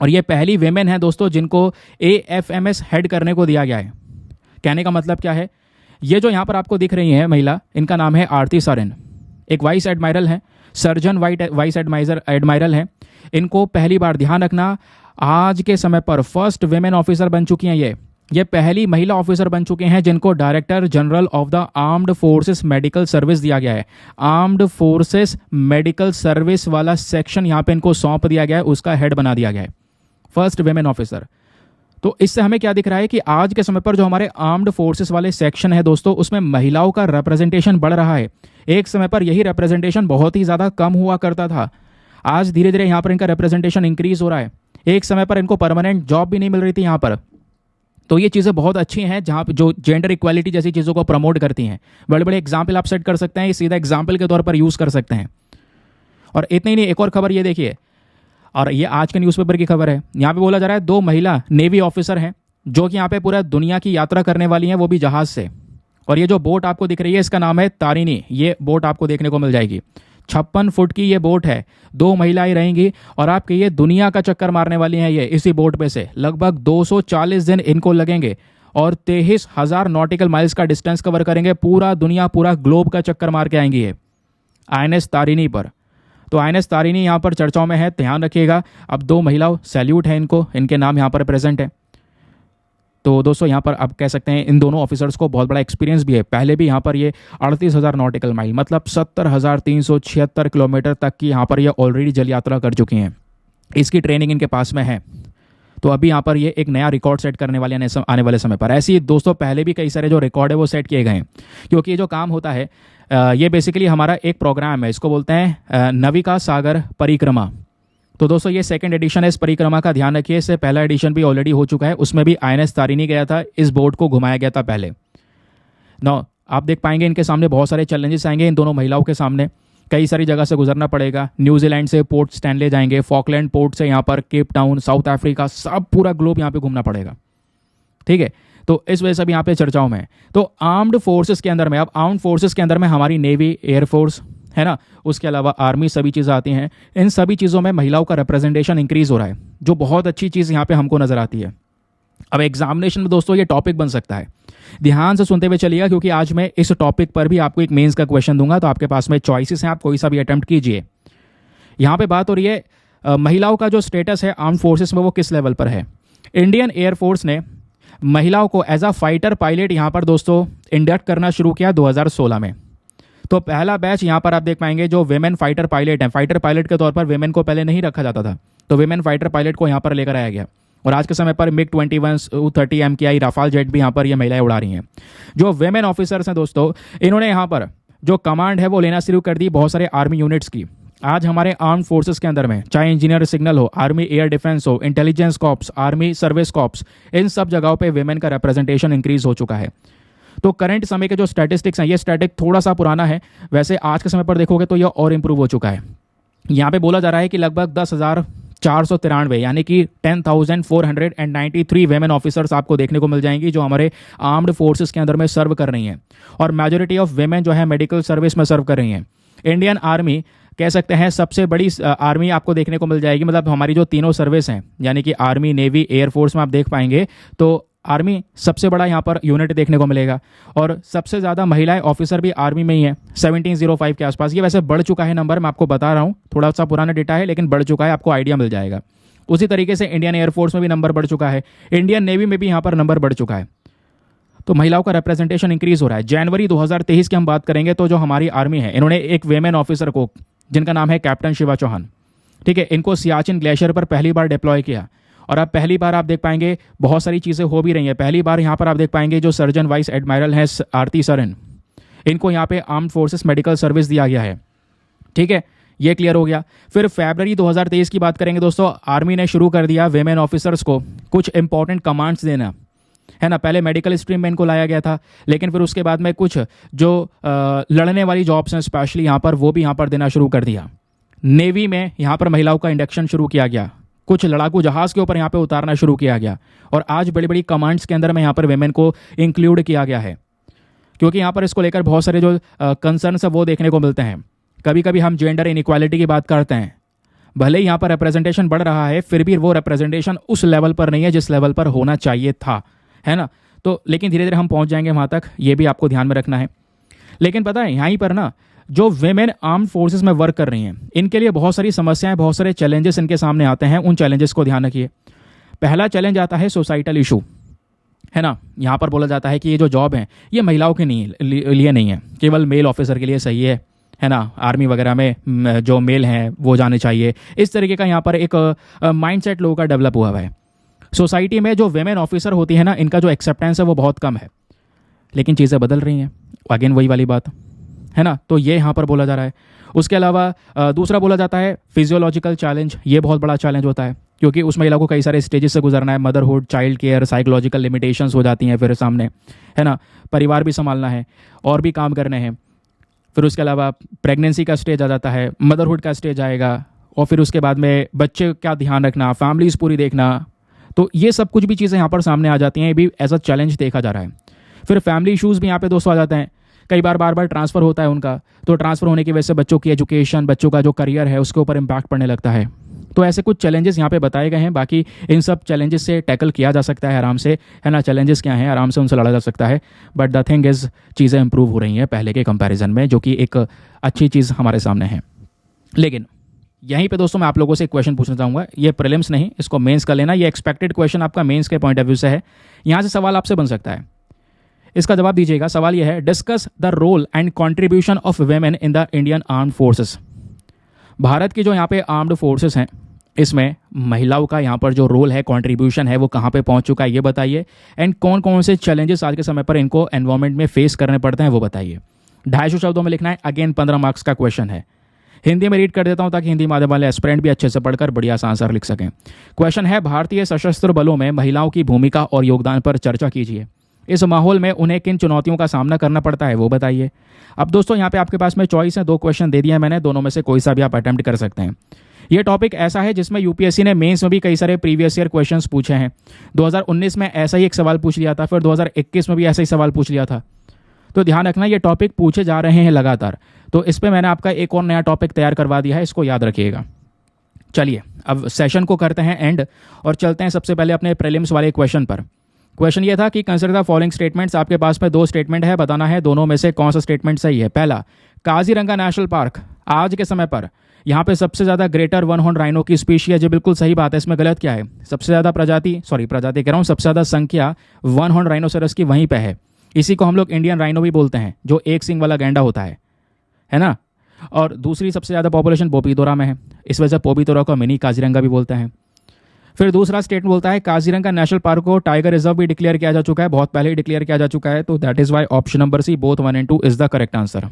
और ये पहली वेमेन है दोस्तों जिनको AFMS हेड करने को दिया गया है। कहने का मतलब क्या है, ये जो यहाँ पर आपको दिख रही है महिला, इनका नाम है आरती सारेन, एक वाइस एडमायरल है, सर्जन वाइस एडमायरल है। इनको पहली बार, ध्यान रखना, आज के समय पर फर्स्ट वेमेन ऑफिसर बन चुकी हैं। ये पहली महिला ऑफिसर बन चुके हैं जिनको director general of the armed forces medical service दिया गया है। आर्म्ड फोर्सेस मेडिकल सर्विस वाला सेक्शन यहाँ पे इनको सौंप दिया गया है, उसका हेड बना दिया गया है, फर्स्ट वेमेन ऑफिसर। तो इससे हमें क्या दिख रहा है कि आज के समय पर जो हमारे आर्म्ड फोर्सेस वाले सेक्शन है दोस्तों, उसमें महिलाओं का रिप्रेजेंटेशन बढ़ रहा है। एक समय पर यही रिप्रेजेंटेशन बहुत ही ज़्यादा कम हुआ करता था, आज धीरे धीरे यहाँ पर इनका रिप्रेजेंटेशन इंक्रीज हो रहा है। एक समय पर इनको परमानेंट जॉब भी नहीं मिल रही थी यहाँ पर। तो ये चीज़ें बहुत अच्छी हैं जहाँ पे जो जेंडर इक्वालिटी जैसी चीज़ों को प्रमोट करती हैं। बड़े बड़े एग्जाम्पल आप सेट कर सकते हैं, ये सीधा एग्जाम्पल के तौर पर यूज़ कर सकते हैं। और इतना ही नहीं, एक और खबर ये देखिए, और ये आज के न्यूज़पेपर की खबर है। यहाँ पे बोला जा रहा है 2 महिला नेवी ऑफिसर हैं जो कि यहाँ पे पूरा दुनिया की यात्रा करने वाली हैं, वो भी जहाज़ से। और ये जो बोट आपको दिख रही है इसका नाम है तारिणी। ये बोट आपको देखने को मिल जाएगी, 56 फुट की ये बोट है, 2 महिलाएं रहेंगी और आपके ये दुनिया का चक्कर मारने वाली हैं। ये इसी बोट पे से लगभग 240 दिन इनको लगेंगे और 23,000 नॉटिकल माइल्स का डिस्टेंस कवर करेंगे, पूरा दुनिया, पूरा ग्लोब का चक्कर मार के आएंगी ये INS तारिणी पर। तो INS तारिणी यहाँ पर चर्चाओं में है, ध्यान रखिएगा। अब 2 महिलाओं, सैल्यूट है इनको, इनके नाम यहाँ पर प्रेजेंट है। तो दोस्तों यहाँ पर आप कह सकते हैं इन दोनों ऑफिसर्स को बहुत बड़ा एक्सपीरियंस भी है। पहले भी यहाँ पर ये 38,000 नॉटिकल माइल मतलब 70,376 किलोमीटर तक की यहाँ पर ये ऑलरेडी जल यात्रा कर चुकी हैं। इसकी ट्रेनिंग इनके पास में है। तो अभी यहाँ पर ये एक नया रिकॉर्ड सेट करने वाले आने वाले समय पर। ऐसे ही दोस्तों पहले भी कई सारे जो रिकॉर्ड है वो सेट किए गए हैं, क्योंकि ये जो काम होता है ये बेसिकली हमारा एक प्रोग्राम है, इसको बोलते हैं नविका सागर परिक्रमा। तो दोस्तों ये सेकंड एडिशन है इस परिक्रमा का, ध्यान रखिए। इससे पहला एडिशन भी ऑलरेडी हो चुका है, उसमें भी INS तारिणी गया था, इस बोट को घुमाया गया था पहले। नौ आप देख पाएंगे इनके सामने बहुत सारे चैलेंजेस आएंगे, इन दोनों महिलाओं के सामने कई सारी जगह से गुजरना पड़ेगा। न्यूजीलैंड से पोर्ट स्टैनले जाएंगे, फॉकलैंड पोर्ट से यहाँ पर केप टाउन, साउथ अफ्रीका, सब पूरा ग्लोब यहाँ पे घूमना पड़ेगा, ठीक है। तो इस वजह से भी यहाँ पे चर्चाओं में है। तो आर्म्ड फोर्सेस के अंदर में, अब आर्म्ड फोर्सेस के अंदर में हमारी नेवी, एयरफोर्स है ना, उसके अलावा आर्मी, सभी चीज़ें आती हैं। इन सभी चीज़ों में महिलाओं का रिप्रेजेंटेशन इंक्रीज हो रहा है, जो बहुत अच्छी चीज़ यहाँ पे हमको नजर आती है। अब एग्जामिनेशन में दोस्तों ये टॉपिक बन सकता है, ध्यान से सुनते हुए चलिएगा, क्योंकि आज मैं इस टॉपिक पर भी आपको एक मेंस का क्वेश्चन दूंगा। तो आपके पास में चॉइसेस हैं, आप कोई सा भी अटेम्प्ट कीजिए। यहाँ पे बात हो रही है महिलाओं का जो स्टेटस है आर्म फोर्सेस में वो किस लेवल पर है। इंडियन एयरफोर्स ने महिलाओं को एज अ फाइटर पायलट यहाँ पर दोस्तों इंडक्ट करना शुरू किया 2016 में। तो पहला बैच यहाँ पर आप देख पाएंगे जो वेमेन फाइटर पायलट हैं, फाइटर पायलट के तौर पर वेमेन को पहले नहीं रखा जाता था, तो वेमेन फाइटर पायलट को यहाँ पर लेकर आया गया। और आज के समय पर MiG 21 U-30 MKI Rafale jet भी यहाँ पर ये महिलाएं उड़ा रही हैं। जो वेमेन ऑफिसर्स हैं दोस्तों, इन्होंने यहाँ पर जो कमांड है वो लेना शुरू कर दी बहुत सारे आर्मी यूनिट्स की। आज हमारे आर्म फोर्सेस के अंदर में चाहे इंजीनियर सिग्नल हो, आर्मी एयर डिफेंस हो, intelligence corps, army service corps, इन सब जगहों पे वेमेन का रिप्रेजेंटेशन इंक्रीज हो चुका है। तो करंट समय के जो स्टैटिस्टिक्स हैं, ये स्टैटिक थोड़ा सा पुराना है, वैसे आज के समय पर देखोगे तो ये और इंप्रूव हो चुका है। यहाँ पे बोला जा रहा है कि लगभग 10,493 यानी कि 10,493 वेमेन ऑफिसर्स आपको देखने को मिल जाएंगी जो हमारे आर्म्ड फोर्सेस के अंदर में सर्व कर रही हैं। और मेजोरिटी ऑफ वेमेन जो है मेडिकल सर्विस में सर्व कर रही हैं। इंडियन आर्मी कह सकते हैं सबसे बड़ी आर्मी आपको देखने को मिल जाएगी, मतलब हमारी जो तीनों सर्विस हैं यानी कि आर्मी, नेवी, एयरफोर्स में आप देख पाएंगे तो आर्मी सबसे बड़ा यहाँ पर यूनिट देखने को मिलेगा। और सबसे ज़्यादा महिलाएं ऑफिसर भी आर्मी में ही है, 1705 के आसपास। ये वैसे बढ़ चुका है नंबर, मैं आपको बता रहा हूँ, थोड़ा सा पुराना डेटा है लेकिन बढ़ चुका है, आपको आइडिया मिल जाएगा। उसी तरीके से इंडियन एयरफोर्स में भी नंबर बढ़ चुका है, इंडियन नेवी में भी यहाँ पर नंबर बढ़ चुका है। तो महिलाओं का रिप्रेजेंटेशन इंक्रीज हो रहा है। जनवरी 2023 की हम बात करेंगे तो जो हमारी आर्मी है, इन्होंने एक वेमेन ऑफिसर को, जिनका नाम है कैप्टन शिवा चौहान, ठीक है, इनको सियाचिन ग्लेशियर पर पहली बार डिप्लॉय किया। और अब पहली बार आप देख पाएंगे बहुत सारी चीज़ें हो भी रही हैं। पहली बार यहाँ पर आप देख पाएंगे जो सर्जन वाइस एडमायरल हैं आरती सरन, इनको यहाँ पे आर्म्ड फोर्सेस मेडिकल सर्विस दिया गया है, ठीक है, ये क्लियर हो गया। फिर फरवरी 2023 की बात करेंगे दोस्तों, आर्मी ने शुरू कर दिया वेमेन ऑफिसर्स को कुछ इंपॉर्टेंट कमांड्स देना, है ना। पहले मेडिकल स्ट्रीम में इनको लाया गया था, लेकिन फिर उसके बाद में कुछ जो लड़ने वाली जॉब्स हैं स्पेशली यहाँ पर, वो भी यहाँ पर देना शुरू कर दिया। नेवी में यहाँ पर महिलाओं का इंडक्शन शुरू किया गया, कुछ लड़ाकू जहाज़ के ऊपर यहाँ पे उतारना शुरू किया गया। और आज बड़ी बड़ी कमांड्स के अंदर में यहाँ पर वेमेन को इंक्लूड किया गया है, क्योंकि यहाँ पर इसको लेकर बहुत सारे जो कंसर्न्स है वो देखने को मिलते हैं। कभी कभी हम जेंडर इनइक्वालिटी की बात करते हैं, भले ही यहाँ पर रिप्रेजेंटेशन बढ़ रहा है, फिर भी वो रिप्रेजेंटेशन उस लेवल पर नहीं है जिस लेवल पर होना चाहिए था, है ना। तो लेकिन धीरे धीरे हम पहुँच जाएंगे वहाँ तक, ये भी आपको ध्यान में रखना है। लेकिन पता है यहीं पर ना जो वेमेन आर्म्ड फोर्सेस में वर्क कर रही हैं, इनके लिए बहुत सारी समस्याएं, बहुत सारे चैलेंजेस इनके सामने आते हैं। उन चैलेंजेस को ध्यान रखिए। पहला चैलेंज आता है सोसाइटल इशू, है ना। यहाँ पर बोला जाता है कि ये जो जॉब है ये महिलाओं के लिए नहीं है, केवल मेल ऑफिसर के लिए सही है ना। आर्मी वगैरह में जो मेल हैं वो जाने चाहिए, इस तरीके का यहाँ पर एक माइंडसेट लोगों का डेवलप हुआ है। सोसाइटी में जो वेमेन ऑफिसर होती है ना, इनका जो एक्सेप्टेंस है वो बहुत कम है। लेकिन चीज़ें बदल रही हैं, अगेन वही वाली बात, है ना। तो ये यहाँ पर बोला जा रहा है। उसके अलावा दूसरा बोला जाता है फिजियोलॉजिकल चैलेंज। ये बहुत बड़ा चैलेंज होता है, क्योंकि उस महिला को कई सारे स्टेजेस से गुजरना है। Motherhood, child care, psychological limitations हो जाती हैं फिर सामने, है ना। परिवार भी संभालना है और भी काम करने हैं। फिर उसके अलावा प्रेगनेंसी का स्टेज आ जाता है, मदरहुड का स्टेज आएगा, और फिर उसके बाद में बच्चे का ध्यान रखना, फैमिलीज पूरी देखना। तो ये सब कुछ भी चीज़ें यहाँ पर सामने आ जाती हैं, ये भी एज अ चैलेंज देखा जा रहा है। फिर फैमिली इशूज़ भी यहाँ पे दोस्तों आ जाते हैं। कई बार बार ट्रांसफ़र होता है उनका, तो ट्रांसफ़र होने की वजह से बच्चों की एजुकेशन, बच्चों का जो करियर है उसके ऊपर इम्पैक्ट पड़ने लगता है। तो ऐसे कुछ चैलेंजेस यहाँ पे बताए गए हैं। बाकी इन सब चैलेंजेस से टैकल किया जा सकता है आराम से, है ना। चैलेंजेस क्या हैं, आराम से उनसे लड़ा जा सकता है। बट द थिंग इज़, चीज़ें इंप्रूव हो रही हैं पहले के कंपैरिजन में, जो कि एक अच्छी चीज़ हमारे सामने है। लेकिन यहीं पे दोस्तों मैं आप लोगों से एक क्वेश्चन पूछना चाहूँगा। ये प्रीलिम्स नहीं, इसको मेंस कर लेना। ये एक्सपेक्टेड क्वेश्चन आपका मेंस के पॉइंट ऑफ व्यू से है। यहाँ से सवाल आपसे बन सकता है, इसका जवाब दीजिएगा। सवाल यह है, discuss the role and contribution of women in the Indian armed forces. Bharat की जो यहाँ पे आर्म्ड फोर्सेस हैं, इसमें महिलाओं का यहाँ पर जो रोल है, कंट्रीब्यूशन है, वो कहाँ पे पहुँच चुका है ये बताइए। एंड कौन कौन से चैलेंजेस आज के समय पर इनको एनवायरमेंट में फेस करने पड़ते हैं वो बताइए। 250 शब्दों में लिखना है। अगेन 15 मार्क्स का क्वेश्चन है। हिंदी में रीड कर देता हूँ ताकि हिंदी माध्यम वाले एस्पिरेंट भी अच्छे से पढ़कर बढ़िया सा आंसर लिख सकें। क्वेश्चन है, भारतीय सशस्त्र बलों में महिलाओं की भूमिका और योगदान पर चर्चा कीजिए। इस माहौल में उन्हें किन चुनौतियों का सामना करना पड़ता है वो बताइए। अब दोस्तों यहाँ पे आपके पास में चॉइस है, 2 क्वेश्चन दे दिया है मैंने, दोनों में से कोई सा भी आप अटेम्प्ट कर सकते हैं। ये टॉपिक ऐसा है जिसमें यूपीएससी ने मेंस में भी कई सारे प्रीवियस ईयर क्वेश्चंस पूछे हैं। 2019 में ऐसा ही एक सवाल पूछ लिया था, फिर 2021 में भी ऐसा ही सवाल पूछ लिया था। तो ध्यान रखना, ये टॉपिक पूछे जा रहे हैं लगातार। तो इस पर मैंने आपका एक और नया टॉपिक तैयार करवा दिया है, इसको याद रखिएगा। चलिए अब सेशन को करते हैं एंड, और चलते हैं सबसे पहले अपने प्रीलिम्स वाले क्वेश्चन पर। क्वेश्चन ये था कि कंसिडर द फॉलोइंग स्टेटमेंट्स। आपके पास में 2 स्टेटमेंट है, बताना है दोनों में से कौन सा स्टेटमेंट सही है। पहला, काजीरंगा नेशनल पार्क आज के समय पर यहाँ पे सबसे ज़्यादा ग्रेटर वन हॉर्न राइनो की स्पीशी है, जो बिल्कुल सही बात है। इसमें गलत क्या है? सबसे ज़्यादा प्रजाति कह रहा हूँ, सबसे ज़्यादा संख्या वन हॉर्न राइनोसेरस की वहीं पे है। इसी को हम लोग इंडियन राइनो भी बोलते हैं, जो एक सिंग वाला गैंडा होता है ना। और दूसरी सबसे ज़्यादा पॉपुलेशन पोपीतोरा में है, इस वजह से पोपीतोरा को मिनी काजीरंगा भी बोलते हैं। फिर दूसरा स्टेटमेंट बोलता है काजीरंगा नेशनल पार्क को टाइगर रिजर्व भी डिक्लेयर किया जा चुका है, बहुत पहले ही डिक्लेयर किया जा चुका है। तो that is why option number C both 1 और 2 इज़ द करेक्ट आंसर।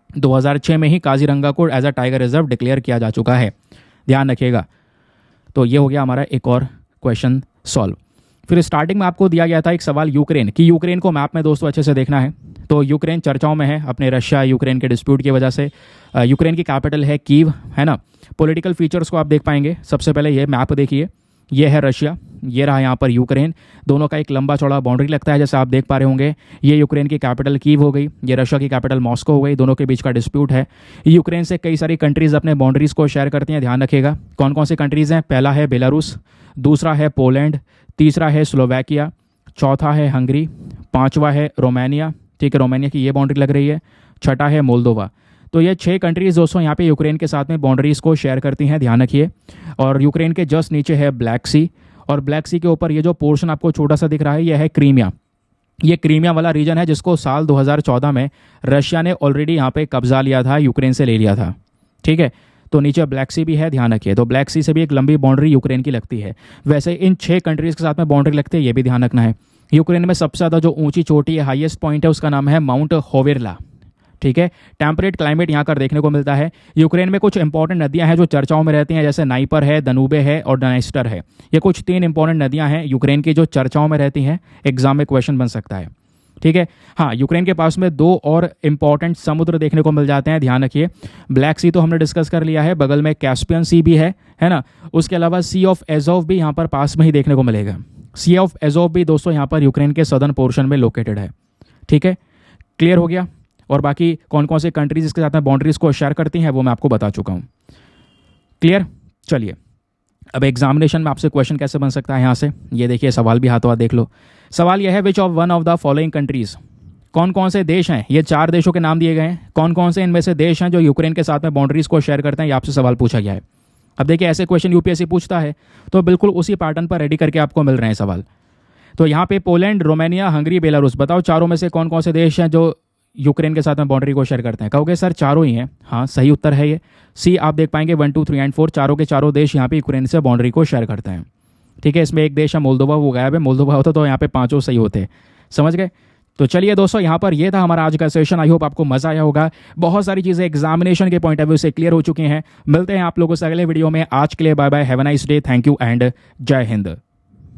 2006 में ही काजीरंगा को as a tiger reserve declare किया जा चुका है, ध्यान रखिएगा। तो ये हो गया हमारा एक और क्वेश्चन सॉल्व। फिर स्टार्टिंग में आपको दिया गया था एक सवाल यूक्रेन कि यूक्रेन को मैप में दोस्तों अच्छे से देखना है। तो यूक्रेन चर्चाओं में है अपने रशिया यूक्रेन के डिस्प्यूट की वजह से। यूक्रेन की कैपिटल है कीव, है ना। पॉलिटिकल फीचर्स को आप देख पाएंगे। सबसे पहले ये मैप देखिए, ये है रशिया, ये रहा यहाँ पर यूक्रेन। दोनों का एक लंबा चौड़ा बाउंड्री लगता है, जैसे आप देख पा रहे होंगे। ये यूक्रेन की कैपिटल कीव हो गई, ये रशिया की कैपिटल मॉस्को हो गई। दोनों के बीच का डिस्प्यूट है। यूक्रेन से कई सारी कंट्रीज़ अपने बाउंड्रीज़ को शेयर करती हैं, ध्यान रखिएगा। कौन कौन सी कंट्रीज़ हैं? पहला है बेलारूस, दूसरा है पोलैंड, तीसरा है स्लोवाकिया, चौथा है हंगरी, पांचवा है रोमानिया, ठीक है, रोमानिया की ये बाउंड्री लग रही है, छठा है मोल्दोवा। तो ये 6 कंट्रीज़ दोस्तों यहाँ पे यूक्रेन के साथ में बाउंड्रीज़ को शेयर करती हैं, ध्यान रखिए। और यूक्रेन के जस्ट नीचे है ब्लैक सी, और ब्लैक सी के ऊपर ये जो पोर्शन आपको छोटा सा दिख रहा है, यह है क्रीमिया। ये क्रीमिया वाला रीजन है जिसको साल 2014 में रशिया ने ऑलरेडी यहाँ पे कब्जा लिया था, यूक्रेन से ले लिया था, ठीक है। तो नीचे ब्लैक सी भी है, ध्यान रखिए। तो ब्लैक सी से भी एक लंबी बाउंड्री यूक्रेन की लगती है। वैसे इन 6 कंट्रीज़ के साथ में बाउंड्री लगती है, ये भी ध्यान रखना है। यूक्रेन में सबसे ज़्यादा जो ऊंची चोटी है, हाईएस्ट पॉइंट है, उसका नाम है माउंट होवेरला, ठीक है। टेम्परेट क्लाइमेट यहाँ पर देखने को मिलता है। यूक्रेन में कुछ इंपॉर्टेंट नदियाँ हैं जो चर्चाओं में रहती हैं, जैसे नाइपर है, दनूबे है और डनाइस्टर है। ये कुछ 3 इंपॉर्टेंट नदियाँ हैं यूक्रेन की जो चर्चाओं में रहती हैं, एग्जाम में क्वेश्चन बन सकता है, ठीक है। हाँ, यूक्रेन के पास में 2 और इंपॉर्टेंट समुद्र देखने को मिल जाते हैं, ध्यान रखिए। ब्लैक सी तो हमने डिस्कस कर लिया है, बगल में कैस्पियन सी भी है ना। उसके अलावा सी ऑफ एजोव भी यहाँ पर पास में ही देखने को मिलेगा। सी ऑफ एजोव भी दोस्तों यहाँ पर यूक्रेन के सदर्न पोर्शन में लोकेटेड है, ठीक है। क्लियर हो गया। और बाकी कौन कौन से कंट्रीज इसके साथ में बाउंड्रीज को शेयर करती हैं वो मैं आपको बता चुका हूँ। क्लियर। चलिए, अब एग्जामिनेशन में आपसे क्वेश्चन कैसे बन सकता है यहाँ से, ये देखिए सवाल भी हाथों हाथ देख लो। सवाल यह है which of one of the following countries, कौन कौन से देश हैं, ये 4 देशों के नाम दिए गए हैं, कौन कौन से इनमें से देश हैं जो यूक्रेन के साथ में बाउंड्रीज को शेयर करते हैं, ये आपसे सवाल पूछा गया है। अब देखिए ऐसे क्वेश्चन यूपीएससी पूछता है तो बिल्कुल उसी पैटर्न पर रेडी करके आपको मिल रहे हैं सवाल। तो यहाँ पे पोलैंड, रोमानिया, हंगरी, बेलारूस, बताओ चारों में से कौन कौन से देश हैं जो यूक्रेन के साथ में बाउंड्री को शेयर करते हैं। कहोगे सर चारों ही हैं, हाँ सही उत्तर है ये सी। आप देख पाएंगे 1, 2, 3 एंड 4 चारों के चारों देश यहाँ पे यूक्रेन से बाउंड्री को शेयर करते हैं, ठीक है। इसमें एक देश है मोल्दोवा, वो गायब है। मोल्दोवा होता तो यहाँ पे 5 सही होते, समझ गए। तो चलिए दोस्तों, यहाँ पर ये था हमारा आज का सेशन। आई होप आपको मजा आया होगा। बहुत सारी चीज़ें एग्जामिनेशन के पॉइंट ऑफ व्यू से क्लियर हो चुकी हैं। मिलते हैं आप लोगों से अगले वीडियो में। आज के लिए bye bye, have a nice day, thank you and जय हिंद।